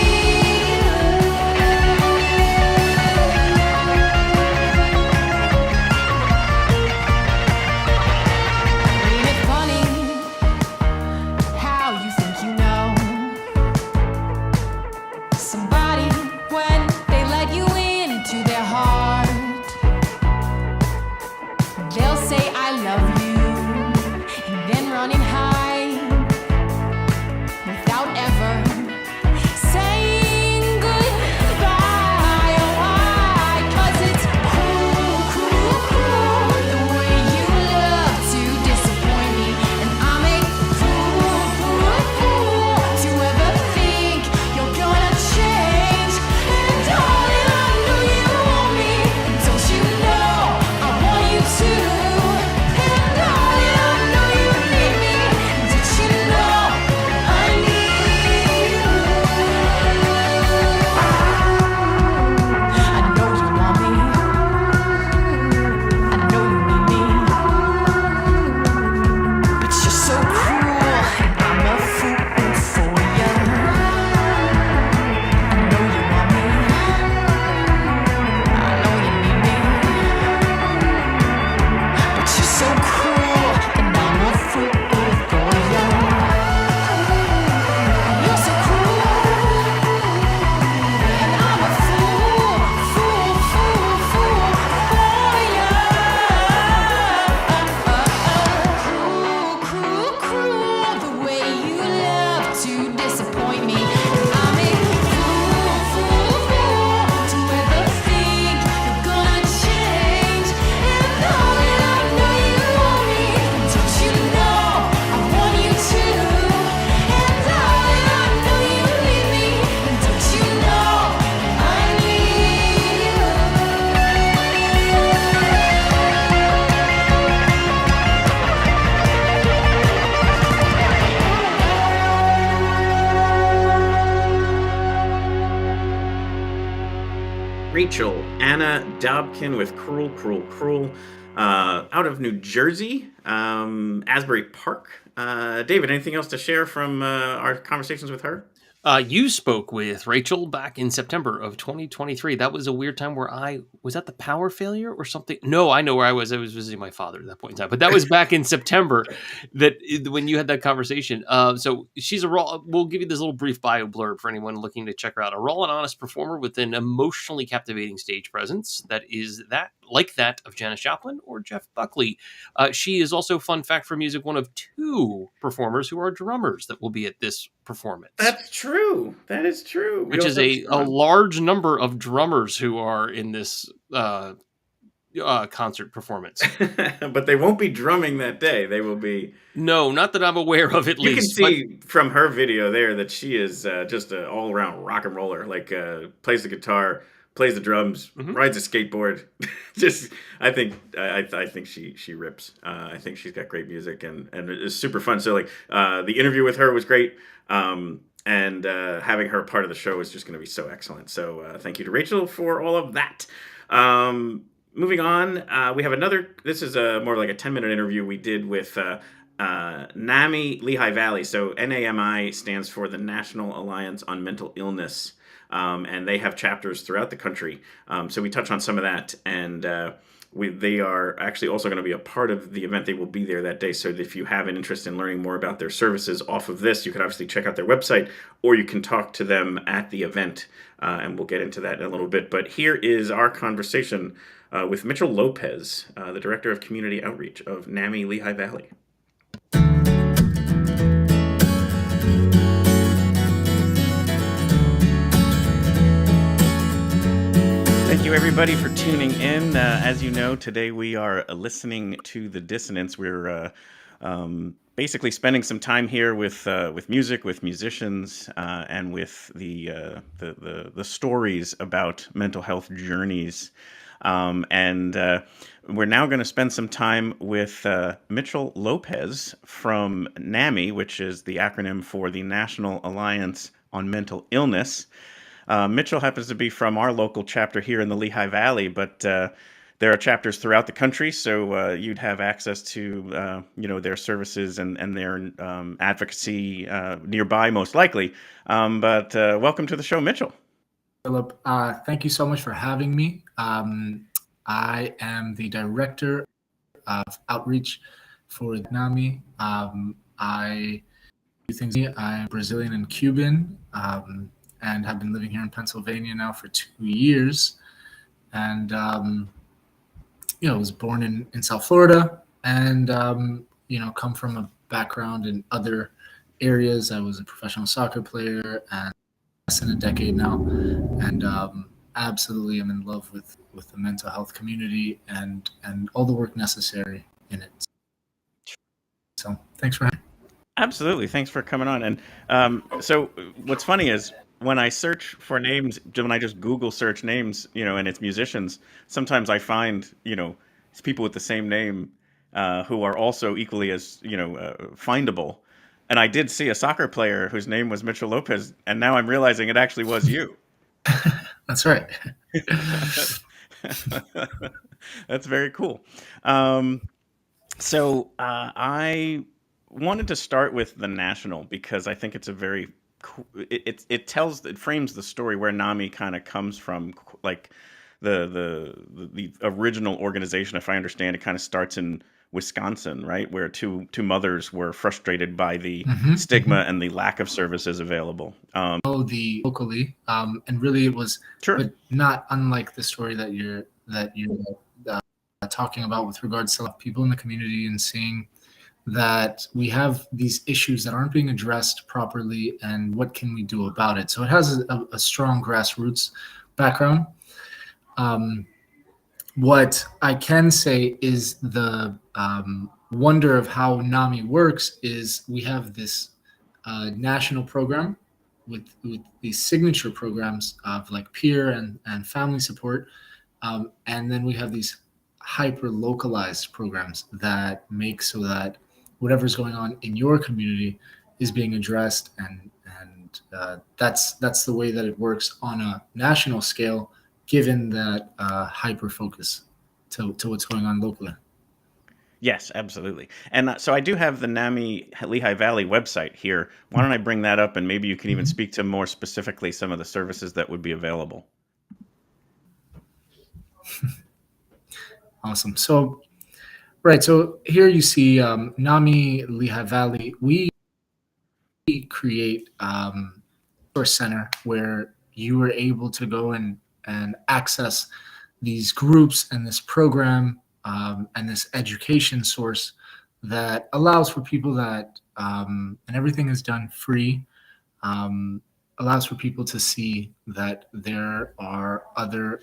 Rachel Ana Dobken with Cruel, Cruel, Cruel, out of New Jersey, Asbury Park. David, anything else to share from our conversations with her? You spoke with Rachel back in September of 2023. That was a weird time where I was at the power failure or something. No, I know where I was. I was visiting my father at that point in time. But that was back in September when you had that conversation. So she's we'll give you this little brief bio blurb for anyone looking to check her out. A raw and honest performer with an emotionally captivating stage presence that is like that of Janis Joplin or Jeff Buckley. She is also, fun fact for music, one of 2 performers who are drummers that will be at this performance. That's true. That is true. Which is a large number of drummers who are in this concert perforance. But they won't be drumming that day. They will be... No, not that I'm aware of, at least. You can see from her video there that she is just an all-around rock and roller. Like, plays the guitar, plays the drums, rides a skateboard. I think she rips. I think she's got great music and it's super fun. So like the interview with her was great. And having her part of the show is just going to be so excellent. So thank you to Rachel for all of that. Moving on, we have another. This is more like a 10-minute interview we did with NAMI Lehigh Valley. So NAMI stands for the National Alliance on Mental Illness. And they have chapters throughout the country. So we touch on some of that. And they are actually also going to be a part of the event. They will be there that day. So if you have an interest in learning more about their services off of this, you can obviously check out their website, or you can talk to them at the event. And we'll get into that in a little bit. But here is our conversation with Mitchell Lopez, the Director of Community Outreach of NAMI Lehigh Valley. Thank you, everybody, for tuning in. As you know, today we are listening to the Dissonance. We're basically spending some time here with music, with musicians, and with the stories about mental health journeys. And we're now going to spend some time with Mitchell Lopez from NAMI, which is the acronym for the National Alliance on Mental Illness. Mitchell happens to be from our local chapter here in the Lehigh Valley, but there are chapters throughout the country, so you'd have access to their services and their advocacy nearby, most likely. But welcome to the show, Mitchell. Philip, thank you so much for having me. I am the Director of Outreach for NAMI. I do things. I'm Brazilian and Cuban. And have been living here in Pennsylvania now for 2 years. And, I was born in South Florida and, come from a background in other areas. I was a professional soccer player and less than a decade now. And absolutely am in love with the mental health community and all the work necessary in it. So thanks for having me. Absolutely. Thanks for coming on. And so what's funny is, when I search for names, when I just Google search names, and it's musicians, sometimes I find, it's people with the same name who are also equally as, findable. And I did see a soccer player whose name was Mitchell Lopez, and now I'm realizing it actually was you. That's right. That's very cool. So I wanted to start with the national because I think it's a very it frames the story where NAMI kind of comes from. Like the original organization, if I understand it, kind of starts in Wisconsin, right, where two mothers were frustrated by the stigma and the lack of services available. Locally, and really it was but not unlike the story that you're talking about with regards to people in the community and seeing that we have these issues that aren't being addressed properly, and what can we do about it? So it has a strong grassroots background. What I can say is the wonder of how NAMI works is we have this national program with these signature programs of like peer and family support, and then we have these hyper localized programs that make so that whatever's going on in your community is being addressed, and that's the way that it works on a national scale. given that hyper focus to what's going on locally. Yes, absolutely. And so I do have the NAMI Lehigh Valley website here. Why don't I bring that up, and maybe you can even speak to more specifically some of the services that would be available. Awesome. So, right. So here you see NAMI Lehigh Valley. We create Source Center where you are able to go and access these groups and this program and this education source that allows for people that, and everything is done free, allows for people to see that there are other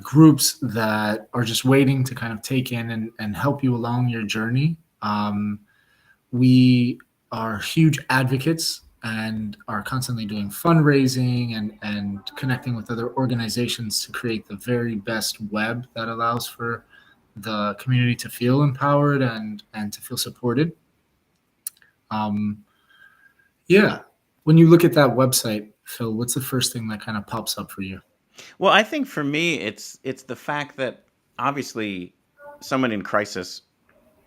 groups that are just waiting to kind of take in and help you along your journey. We are huge advocates and are constantly doing fundraising and connecting with other organizations to create the very best web that allows for the community to feel empowered and to feel supported. Yeah. When you look at that website, Phil, what's the first thing that kind of pops up for you? Well, I think for me, it's the fact that obviously someone in crisis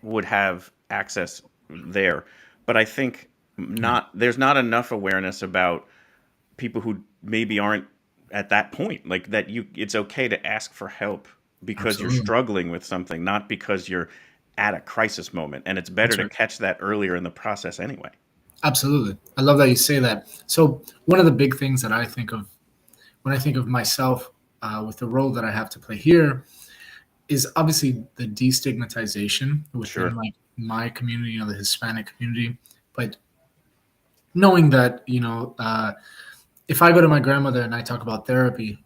would have access there, but I think there's not enough awareness about people who maybe aren't at that point, like that it's okay to ask for help because Absolutely. you're struggling with something, not because you're at a crisis moment, and it's better to catch that earlier in the process anyway. Absolutely. I love that you say that. So one of the big things that I think of when I think of myself with the role that I have to play here is obviously the destigmatization within like my community, the Hispanic community. But knowing that, if I go to my grandmother and I talk about therapy,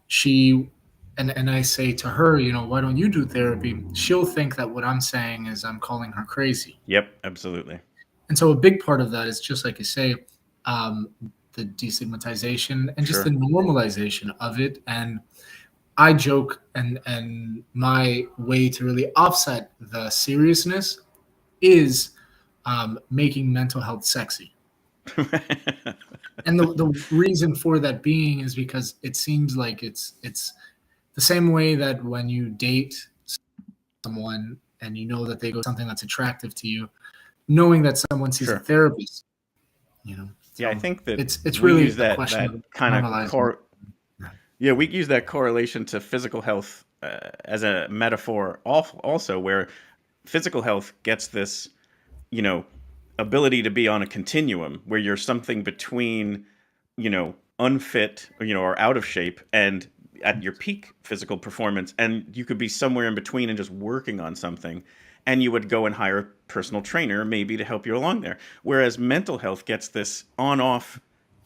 and I say to her, why don't you do therapy? She'll think that what I'm saying is I'm calling her crazy. Yep, absolutely. And so a big part of that is just like you say, the destigmatization and just the normalization of it. And I joke, and my way to really offset the seriousness is making mental health sexy. And the reason for that being is because it seems like it's the same way that when you date someone and you know that they go something that's attractive to you, knowing that someone sees a therapist, Yeah, I think that it's we really use that kind of we use that correlation to physical health as a metaphor also, where physical health gets this, ability to be on a continuum where you're something between, unfit, or out of shape and at your peak physical performance, and you could be somewhere in between and just working on something. And you would go and hire a personal trainer maybe to help you along there. Whereas mental health gets this on-off,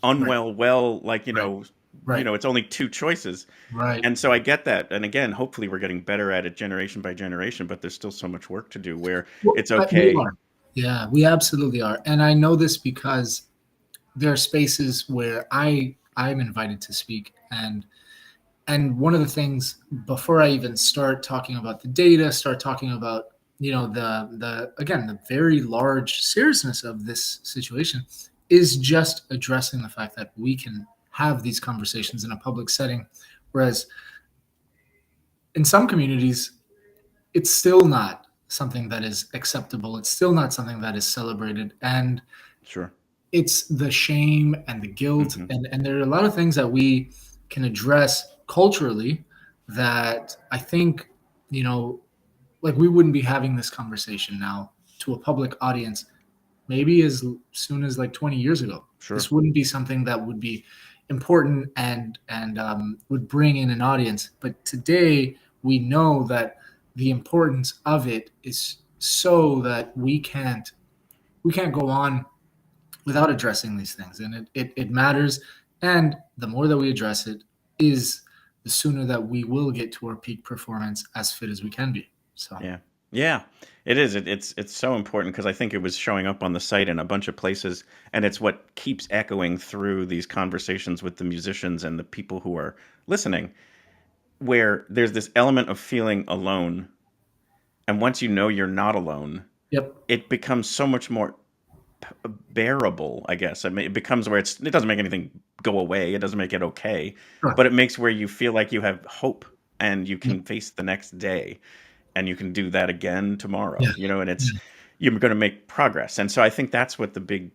unwell, well, like, it's only two choices. Right. And so I get that. And again, hopefully we're getting better at it generation by generation, but there's still so much work to do where it's okay. Yeah, we absolutely are. And I know this because there are spaces where I'm invited to speak. And one of the things, before I even start talking about the data, start talking about the very large seriousness of this situation, is just addressing the fact that we can have these conversations in a public setting, whereas in some communities it's still not something that is acceptable, it's still not something that is celebrated, and it's the shame and the guilt, and there are a lot of things that we can address culturally that I think like we wouldn't be having this conversation now to a public audience maybe as soon as like 20 years ago. This wouldn't be something that would be important and would bring in an audience. But today we know that the importance of it is so that we can't go on without addressing these things. And it matters. And the more that we address it is the sooner that we will get to our peak performance as fit as we can be. So yeah, it is. It's so important because I think it was showing up on the site in a bunch of places, and it's what keeps echoing through these conversations with the musicians and the people who are listening, where there's this element of feeling alone, and once you know you're not alone, it becomes so much more bearable, I guess. I mean, it becomes where it doesn't make anything go away. It doesn't make it okay, Sure. but it makes where you feel like you have hope and you can face the next day, and you can do that again tomorrow. Yeah. And it's you're going to make progress. And so I think that's what the big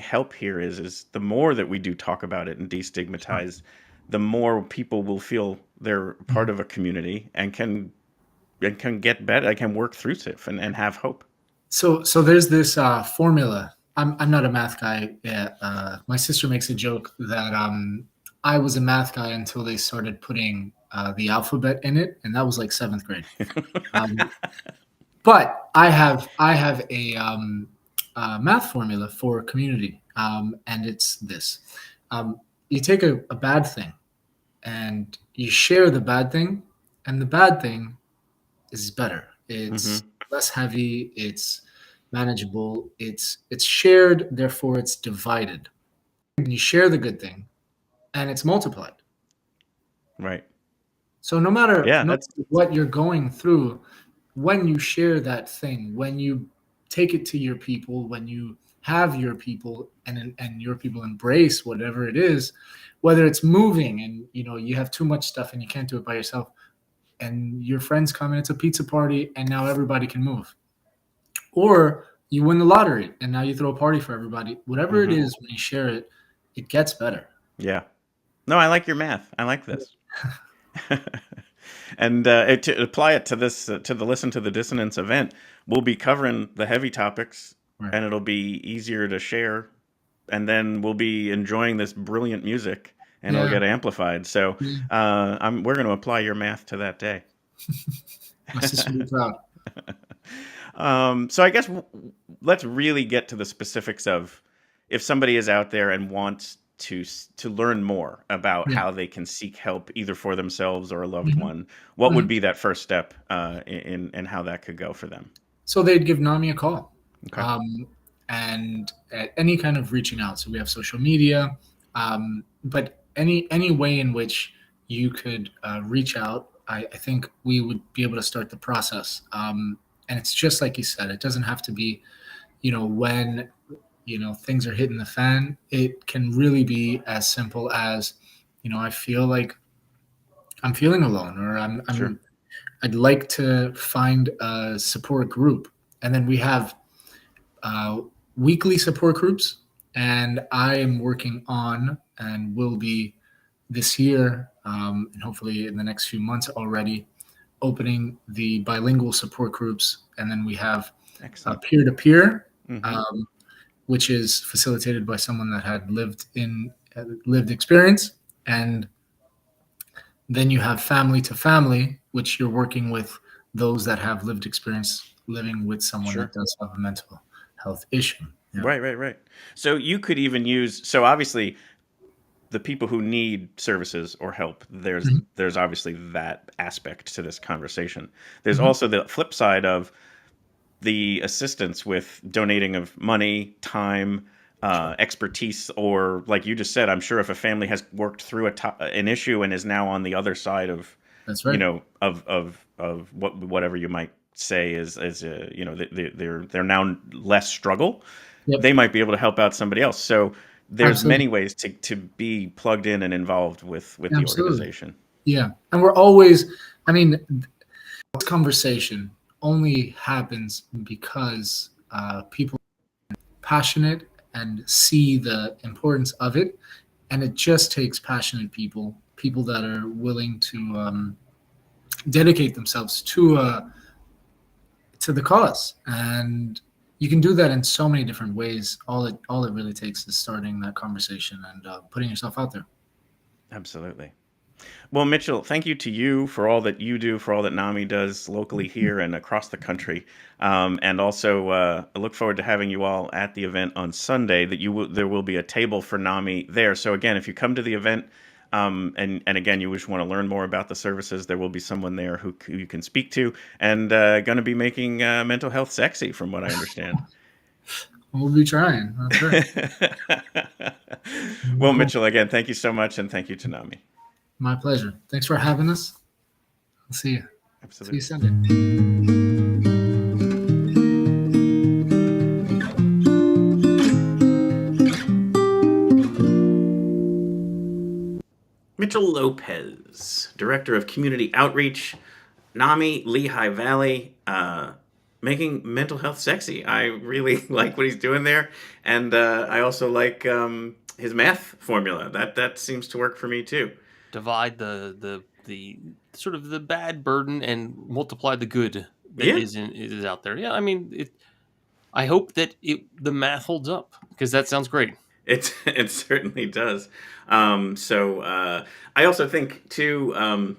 help here is the more that we do talk about it and destigmatize, the more people will feel they're part of a community and can get better, can work through stuff and have hope. So there's this formula. I'm not a math guy. Yeah, my sister makes a joke that I was a math guy until they started putting the alphabet in it, and that was like 7th grade. But I have a math formula for community, and it's this: you take a bad thing, and you share the bad thing, and the bad thing is better. It's less heavy. It's manageable. It's shared. Therefore, it's divided. And you share the good thing, and it's multiplied. Right. So no matter that's what you're going through, when you share that thing, when you take it to your people, when you have your people and your people embrace whatever it is, whether it's moving and you have too much stuff and you can't do it by yourself, and your friends come and it's a pizza party and now everybody can move, or you win the lottery and now you throw a party for everybody. Whatever it is, when you share it, it gets better. Yeah. No, I like your math. I like this. And to apply it to this, to the Listen to the Dissonance event, we'll be covering the heavy topics, and it'll be easier to share. And then we'll be enjoying this brilliant music, and it'll get amplified. So we're going to apply your math to that day. My sister will be proud. So I guess let's really get to the specifics of if somebody is out there and wants to learn more about how they can seek help either for themselves or a loved one, what would be that first step in how that could go for them? So they'd give NAMI a call. Okay. And at any kind of reaching out. So we have social media, but any way in which you could reach out, I think we would be able to start the process. And it's just like you said, it doesn't have to be, when things are hitting the fan. It can really be as simple as, I feel like I'm feeling alone, or I'd like to find a support group. And then we have weekly support groups, and I am working on and will be this year, and hopefully in the next few months already, opening the bilingual support groups. And then we have peer-to-peer, which is facilitated by someone that had lived experience. And then you have family to family, which you're working with those that have lived experience living with someone that does have a mental health issue. Yeah. Right. So you could even use, so obviously the people who need services or help, there's obviously that aspect to this conversation. There's also the flip side of the assistance with donating of money, time, expertise, or like you just said, I'm sure if a family has worked through an issue and is now on the other side of, of whatever you might say is they're now less struggle. Yep. They might be able to help out somebody else. So there's many ways to be plugged in and involved with the organization. Yeah, and we're always, this conversation only happens because people are passionate and see the importance of it, and it just takes passionate people that are willing to dedicate themselves to the cause. And you can do that in so many different ways. All it really takes is starting that conversation and putting yourself out there. Absolutely. Well, Mitchell, thank you to you for all that you do, for all that NAMI does locally here and across the country. And also, I look forward to having you all at the event on Sunday. There will be a table for NAMI there. So again, if you come to the event, and again, you just want to learn more about the services, there will be someone there who you can speak to, and going to be making mental health sexy, from what I understand. We'll be trying. That's right. Well, Mitchell, again, thank you so much, and thank you to NAMI. My pleasure. Thanks for having us. I'll see you. Absolutely. See you Sunday. Mitchell Lopez, Director of Community Outreach, NAMI, Lehigh Valley, making mental health sexy. I really like what he's doing there. And I also like his math formula. That seems to work for me too. Divide the sort of the bad burden and multiply the good that is out there. Yeah, I mean, I hope that the math holds up, because that sounds great. It certainly does. So I also think too,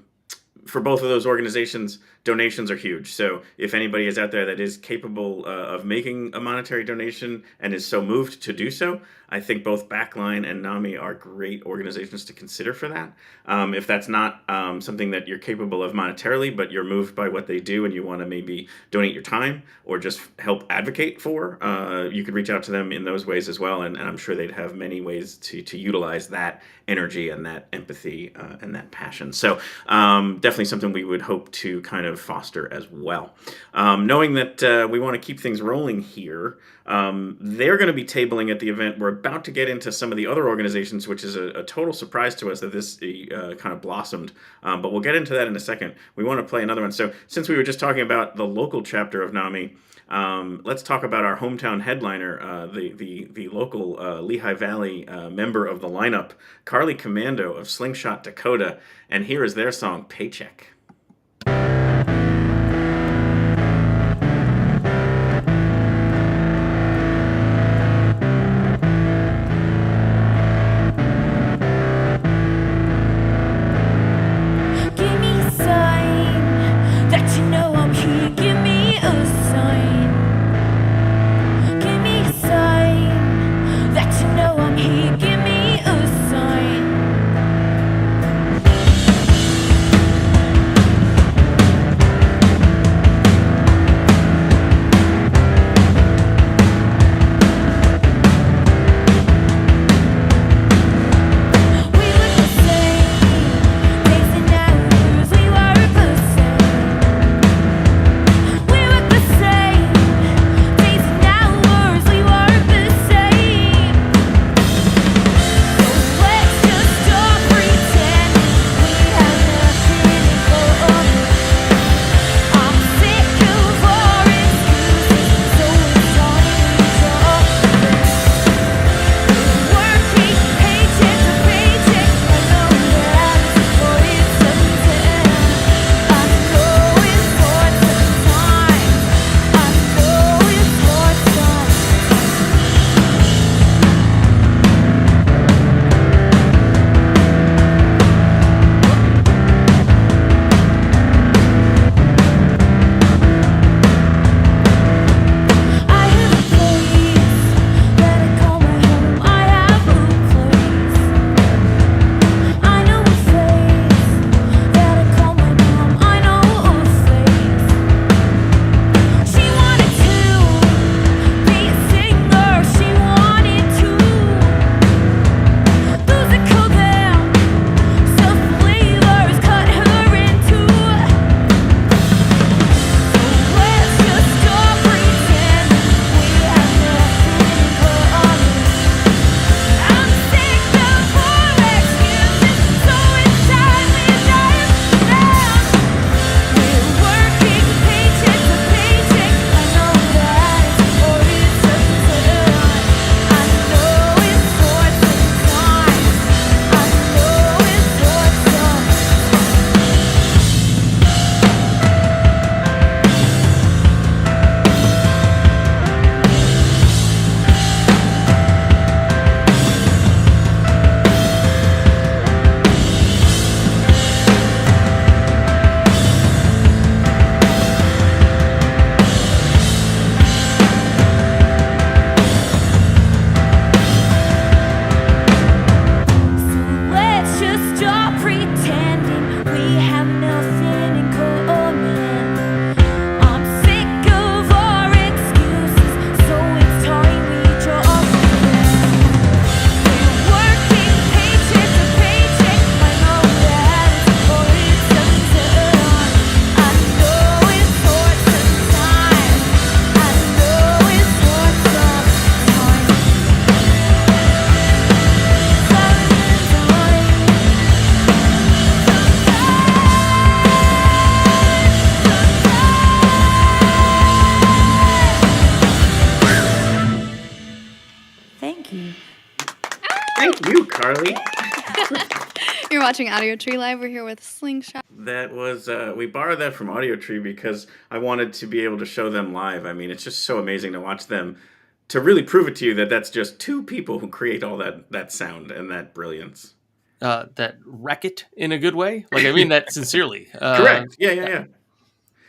for both of those organizations, donations are huge. So if anybody is out there that is capable of making a monetary donation and is so moved to do so, I think both Backline and NAMI are great organizations to consider for that. If that's not something that you're capable of monetarily, but you're moved by what they do and you want to maybe donate your time or just help advocate for, you could reach out to them in those ways as well. And I'm sure they'd have many ways to utilize that energy and that empathy and that passion. So definitely something we would hope to kind of foster as well. Knowing that we want to keep things rolling here, they're going to be tabling at the event. We're about to get into some of the other organizations, which is a total surprise to us that this kind of blossomed. But we'll get into that in a second. We want to play another one. So since we were just talking about the local chapter of NAMI, let's talk about our hometown headliner, the local Lehigh Valley member of the lineup, Carly Comando of Slingshot, Dakota. And here is their song, Paycheck. Give me a sign. You're watching Audio Tree Live. We're here with Slingshot. That was, we borrowed that from Audio Tree because I wanted to be able to show them live. I mean, it's just so amazing to watch them, to really prove it to you that that's just two people who create all that sound and that brilliance. That wreck it in a good way. Like, I mean that sincerely. Correct. Yeah.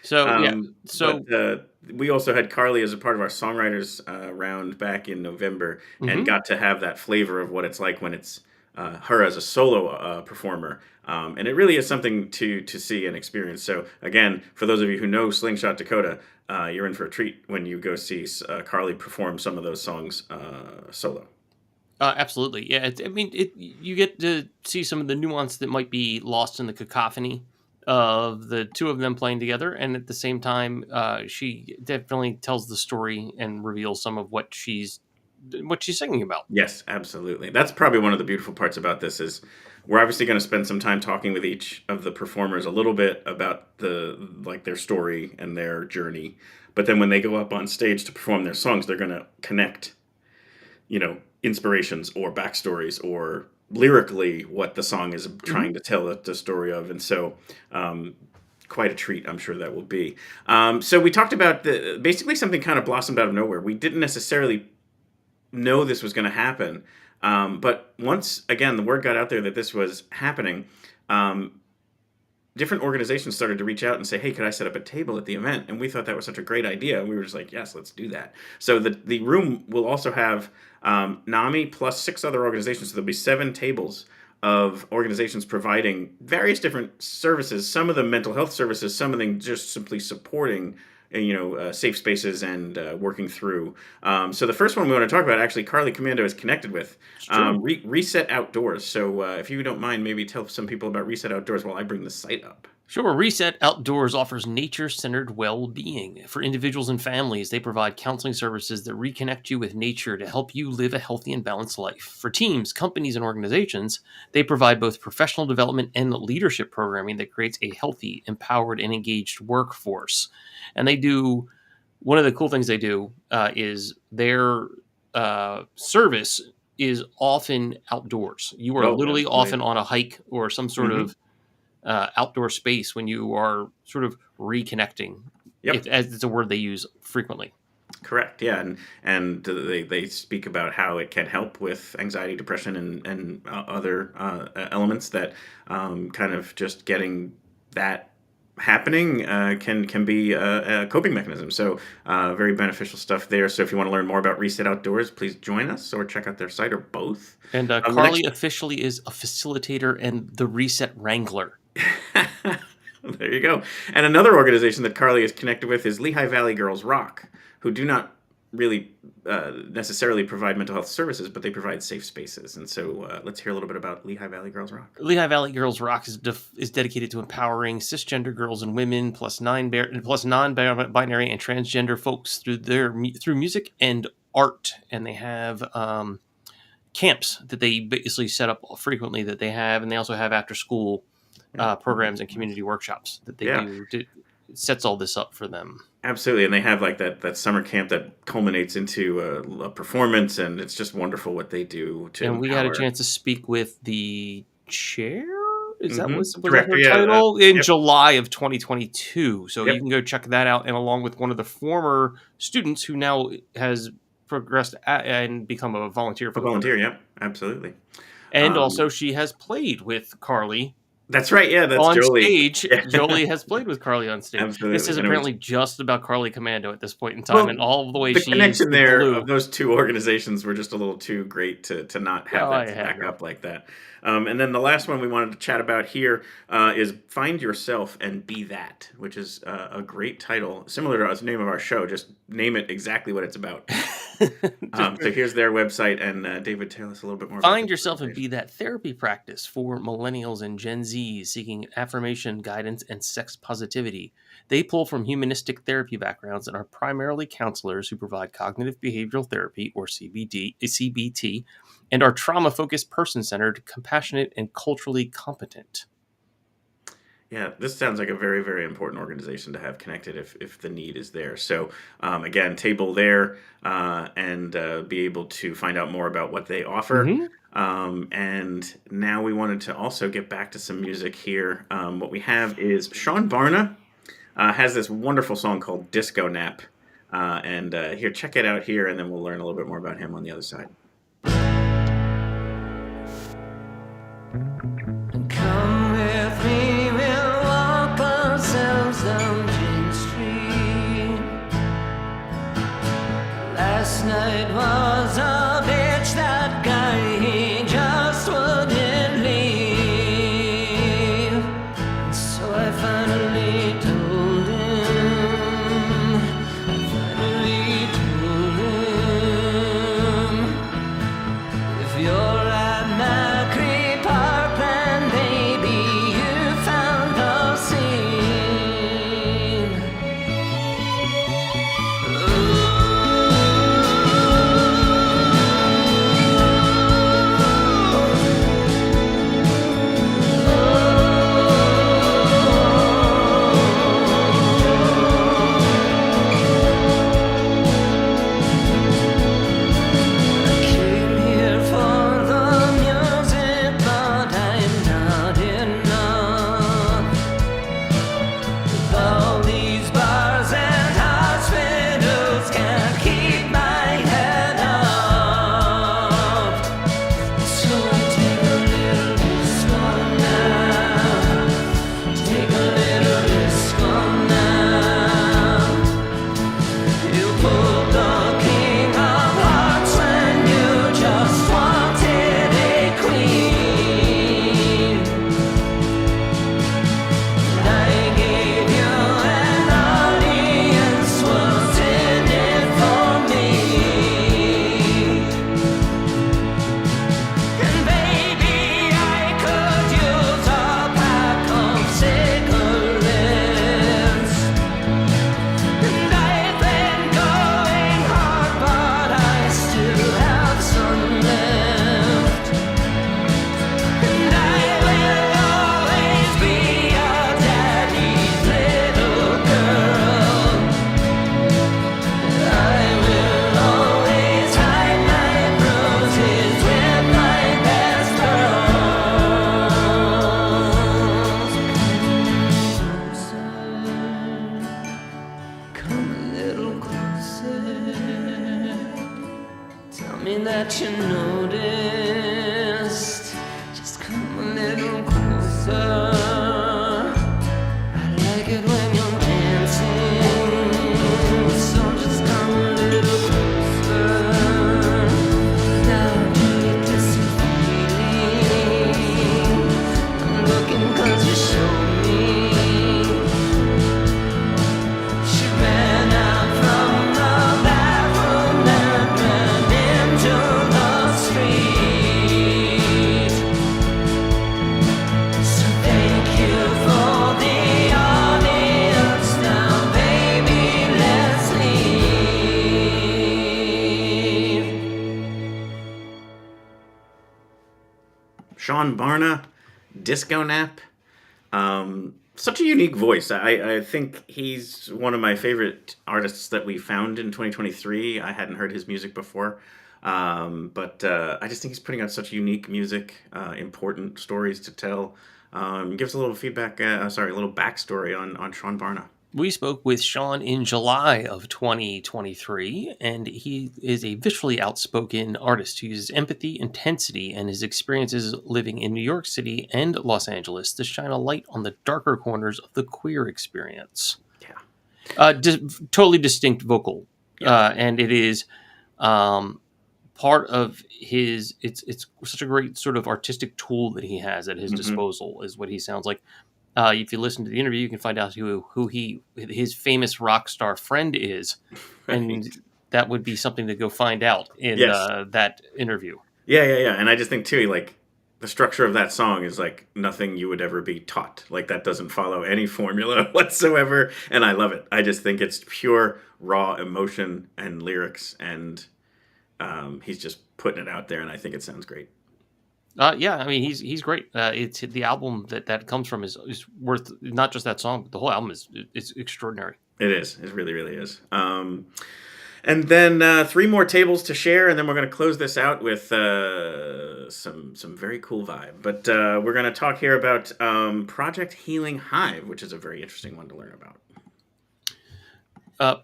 So, But, we also had Carly as a part of our songwriters round back in November and got to have that flavor of what it's like when it's her as a solo performer. And it really is something to see and experience. So again, for those of you who know Slingshot Dakota, you're in for a treat when you go see Carly perform some of those songs solo. Absolutely. Yeah. You get to see some of the nuance that might be lost in the cacophony of the two of them playing together. And at the same time, she definitely tells the story and reveals some of what she's singing about. Yes, absolutely. That's probably one of the beautiful parts about this is we're obviously going to spend some time talking with each of the performers a little bit about their story and their journey. But then when they go up on stage to perform their songs, they're going to connect, inspirations or backstories or lyrically what the song is trying to tell the story of. And so quite a treat, I'm sure that will be. So we talked about basically something kind of blossomed out of nowhere. We didn't necessarily know this was going to happen. But once, again, the word got out there that this was happening, different organizations started to reach out and say, hey, could I set up a table at the event? And we thought that was such a great idea. We were just like, yes, let's do that. So the room will also have NAMI plus 6 other organizations. So there'll be 7 tables of organizations providing various different services, some of them mental health services, some of them just simply supporting safe spaces and working through. So the first one we want to talk about, actually, Carly Comando is connected with Reset Outdoors. So if you don't mind, maybe tell some people about Reset Outdoors while I bring the site up. Sure. Reset Outdoors offers nature-centered well-being. For individuals and families, they provide counseling services that reconnect you with nature to help you live a healthy and balanced life. For teams, companies, and organizations, they provide both professional development and leadership programming that creates a healthy, empowered, and engaged workforce. And one of the cool things they do is their service is often outdoors. You are literally often on a hike or some sort of outdoor space when you are sort of reconnecting. Yep. It's a word they use frequently. Correct. Yeah. And they speak about how it can help with anxiety, depression, and other elements that kind of just getting that happening can be a coping mechanism. So very beneficial stuff there. So if you want to learn more about Reset Outdoors, please join us or check out their site or both. And Carly officially is a facilitator and the Reset Wrangler. There you go. And another organization that Carly is connected with is Lehigh Valley Girls Rock, who do not really necessarily provide mental health services, but they provide safe spaces. And so let's hear a little bit about Lehigh Valley Girls Rock. Lehigh Valley Girls Rock is dedicated to empowering cisgender girls and women, plus non-binary and transgender folks through music and art. And they have camps that they basically set up frequently that they have, and they also have after-school programs and community workshops that they do. It sets all this up for them. Absolutely, and they have like that summer camp that culminates into a performance, and it's just wonderful what they do. And we had a chance to speak with the chair. Is that was Director, her title in July of 2022? So you can go check that out, and along with one of the former students who now has progressed and become a volunteer. Yep, absolutely. And also, she has played with Carly. That's right. Yeah, that's on Jolie. stage. Jolie has played with Carly on stage. Absolutely. This is apparently just about Carly Commando at this point in time, and all the way the she connection used there blue. of those two organizations were just a little too great to not have that back up like that. And then the last one we wanted to chat about here is Find Yourself and Be That, which is a great title, similar to the name of our show. Just name it exactly what it's about. So here's their website, and David, tell us a little bit more about Find Yourself and Be That therapy practice for millennials and Gen Zs seeking affirmation, guidance, and sex positivity. They pull from humanistic therapy backgrounds and are primarily counselors who provide cognitive behavioral therapy, or CBT, and are trauma-focused, person-centered, compassionate, and culturally competent. Yeah, this sounds like a very, very important organization to have connected if the need is there. So, again, table there and be able to find out more about what they offer. And now we wanted to also get back to some music here. What we have is Seán Barna has this wonderful song called Disco Nap. And here, check it out here, and then we'll learn a little bit more about him on the other side. Come with me, we'll walk ourselves down Main Street. Last night was a bitch, that guy, he just wouldn't leave. And so I finally told him, if you're at Macri Park, then baby, you found the scene. I came here for the music, but I'm not enough. With all these bars and hospitals, can't keep my head up. So I take a little disco now. Take a little disco now. You pulled the king of hearts when you just wanted a queen. And I gave you an audience, was in it for me. And baby, I could use a pack of cigarettes. And I've been going hard, but I still have some left. And I will always be your daddy's little girl. I will always hide my bruises with my best pearls. Come a little closer. Tell me that you noticed. Just come a little closer. I like it when you're dancing. So just come a little closer. Now do you get some feeling? I'm looking 'cause you showed me. She ran out from the bathroom and ran into the street. So thank you for the audience. Now, baby, let's leave. Seán Barna, Disco Nap. Such a unique voice. I think he's one of my favorite artists that we found in 2023. I hadn't heard his music before. But I just think he's putting out such unique music, important stories to tell. Give us a little feedback, a little backstory on Seán Barna. We spoke with Seán in July of 2023, and he is a viscerally outspoken artist who uses empathy, intensity, and his experiences living in New York City and Los Angeles to shine a light on the darker corners of the queer experience. Yeah. Totally distinct vocal. And it is part of his, it's such a great sort of artistic tool that he has at his disposal, is what he sounds like. If you listen to the interview, you can find out who his famous rock star friend is, and that would be something to go find out in that interview. Yeah. And I just think too, like, the structure of that song is like nothing you would ever be taught. Like, that doesn't follow any formula whatsoever, and I love it. I just think it's pure raw emotion and lyrics, and he's just putting it out there, and I think it sounds great. Yeah, I mean, he's great. It's the album that comes from is worth, not just that song, but the whole album is extraordinary. It is. It really, really is. And then 3 more tables to share, and then we're going to close this out with some very cool vibe. But we're going to talk here about Project Healing Hive, which is a very interesting one to learn about.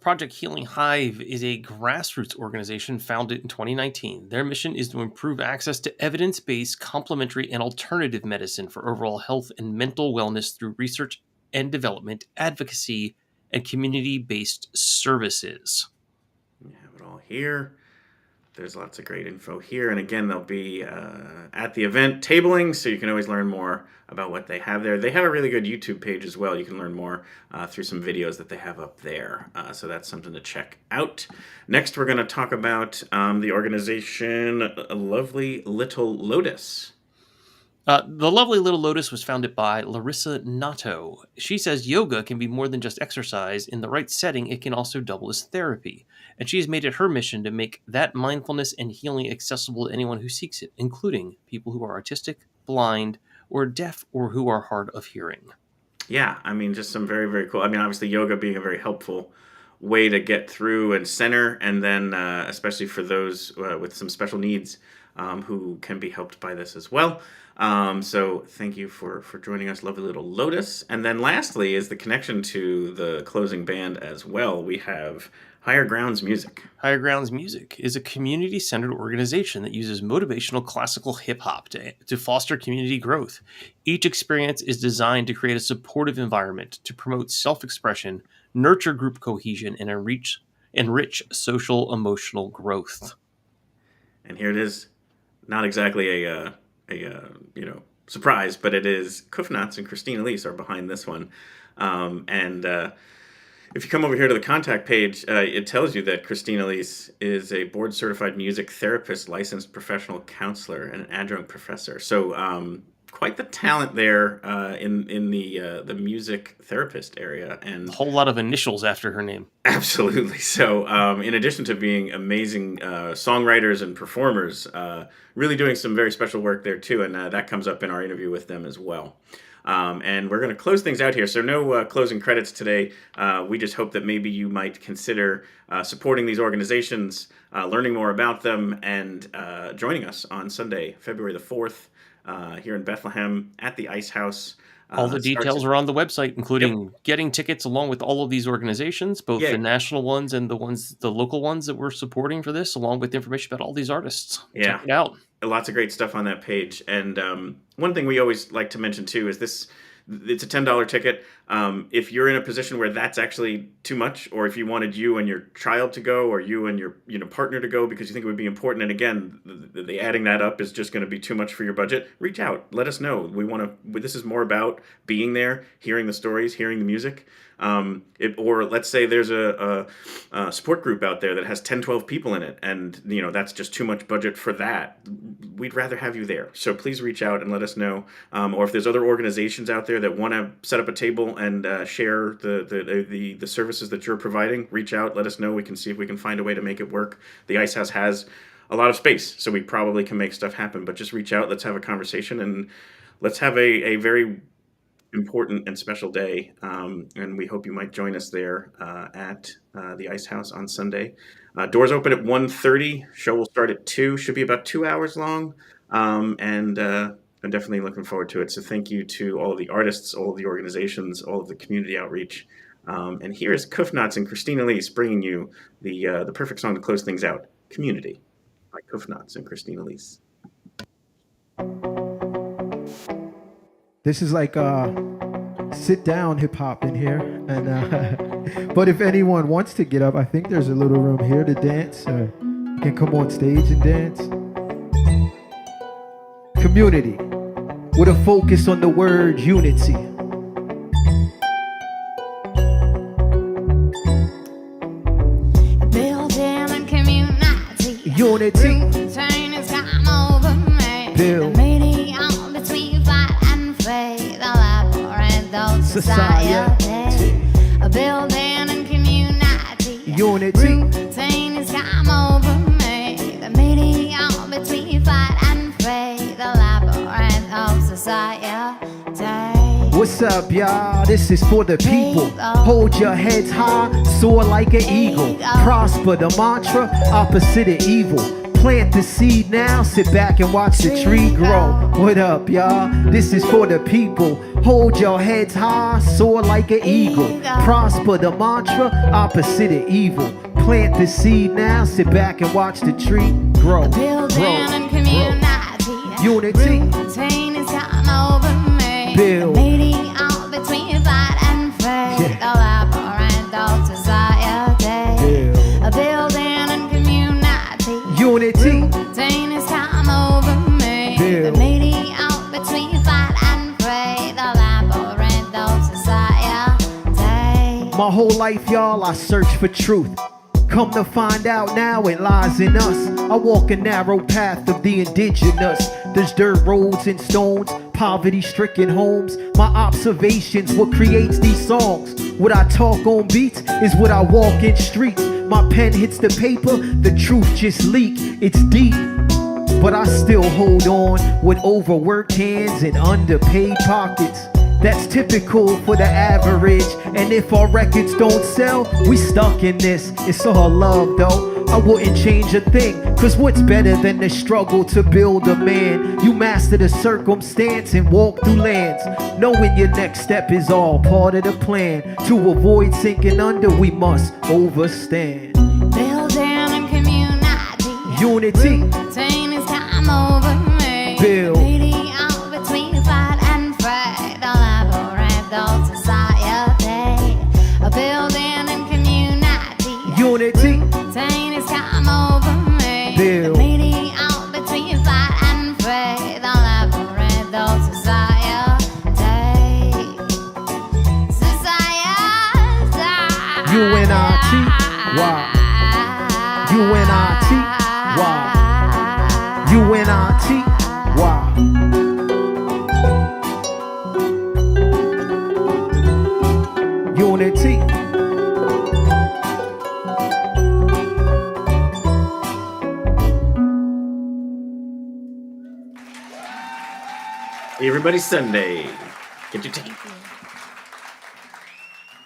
Project Healing Hive is a grassroots organization founded in 2019. Their mission is to improve access to evidence-based complementary and alternative medicine for overall health and mental wellness through research and development, advocacy, and community-based services. We have it all here. There's lots of great info here. And again, they'll be at the event tabling, so you can always learn more about what they have there. They have a really good YouTube page as well. You can learn more through some videos that they have up there. So that's something to check out. Next, we're going to talk about the organization Lovely Little Lotus. The Lovely Little Lotus was founded by Larissa Nato. She says yoga can be more than just exercise. In the right setting, it can also double as therapy. And she has made it her mission to make that mindfulness and healing accessible to anyone who seeks it, including people who are autistic, blind, or deaf, or who are hard of hearing. Yeah, I mean, just some very, very cool. I mean, obviously, yoga being a very helpful way to get through and center, and then especially for those with some special needs who can be helped by this as well. So thank you for joining us, Lovely Little Lotus. And then lastly is the connection to the closing band as well. We have Higher Grounds Music. Higher Grounds Music is a community-centered organization that uses motivational classical hip-hop to foster community growth. Each experience is designed to create a supportive environment to promote self-expression, nurture group cohesion, and enrich social emotional growth. And here it is. Not exactly a surprise, but it is Knotz and Elise are behind this one. If you come over here to the contact page, it tells you that Elise is a board-certified music therapist, licensed professional counselor, and an adjunct professor. So quite the talent there in the music therapist area. And a whole lot of initials after her name. Absolutely. So in addition to being amazing songwriters and performers, really doing some very special work there too. And that comes up in our interview with them as well. And we're going to close things out here. So no closing credits today. We just hope that maybe you might consider supporting these organizations, learning more about them, and joining us on Sunday, February the 4th, here in Bethlehem at the IceHouse. All the details are on the website, including getting tickets along with all of these organizations, both the national ones and the local ones that we're supporting for this, along with information about all these artists. Check it out. Lots of great stuff on that page. And one thing we always like to mention too is it's a $10 ticket. If you're in a position where that's actually too much, or if you wanted you and your child to go, or you and your partner to go because you think it would be important, and again, the adding that up is just going to be too much for your budget, reach out. Let us know. This is more about being there, hearing the stories, hearing the music. Or let's say there's a support group out there that has 10, 12 people in it, and that's just too much budget for that. We'd rather have you there. So please reach out and let us know. Or if there's other organizations out there that want to set up a table and share the services that you're providing, reach out, let us know. We can see if we can find a way to make it work. The IceHouse has a lot of space, so we probably can make stuff happen. But just reach out, let's have a conversation, and let's have a very important and special day, and we hope you might join us there at the IceHouse on Sunday. Doors open at 1:30. Show will start at 2. Should be about 2 hours long, and I'm definitely looking forward to it. So thank you to all of the artists, all of the organizations, all of the community outreach. And here is Knotz and Elise bringing you the perfect song to close things out, "Community" by Knotz and Elise. This is like sit down hip hop in here, and but if anyone wants to get up, I think there's a little room here to dance. You can come on stage and dance. Community, with a focus on the word unity. Building a community. Unity. Routine has come over me. Build. The medium between fight and faith. The labyrinth of society. A building and community. Unity. Routine has come over me. The medium between fight and faith. The labyrinth of society. What's up, y'all? This is for the people. Hold your heads high, soar like an eagle. Prosper the mantra, opposite of evil. Plant the seed now, sit back and watch the tree grow. What up, y'all? This is for the people. Hold your heads high, soar like an eagle. Prosper the mantra, opposite of evil. Plant the seed now, sit back and watch the tree grow. Building and community. Unity. Routine is time over me. Build. Meeting out between fight and faith. The labyrinth of society. A building and community. Unity. Routine is time over me. Build. The meeting out between fight and faith. The labyrinth of society. My whole life, y'all, I search for truth. Come to find out now it lies in us. I walk a narrow path of the indigenous. There's dirt roads and stones, poverty-stricken homes. My observations, what creates these songs. What I talk on beats is what I walk in streets. My pen hits the paper, the truth just leak. It's deep, but I still hold on with overworked hands and underpaid pockets. That's typical for the average. And if our records don't sell, we stuck in this. It's all love though, I wouldn't change a thing. Cause what's better than the struggle to build a man? You master the circumstance and walk through lands, knowing your next step is all part of the plan. To avoid sinking under, we must overstand. Building and community. Unity. Routine is time over me. Build. Meeting out between fight and fray. The labyrinth of society. A building and community. Unity. Routine is time over me. Build. Meeting out between fight and fray. The labyrinth of society. Society. UNIT. Wow. UNIT. Wow. UNIT. Wow. Unity. Everybody Sunday. Get your tape.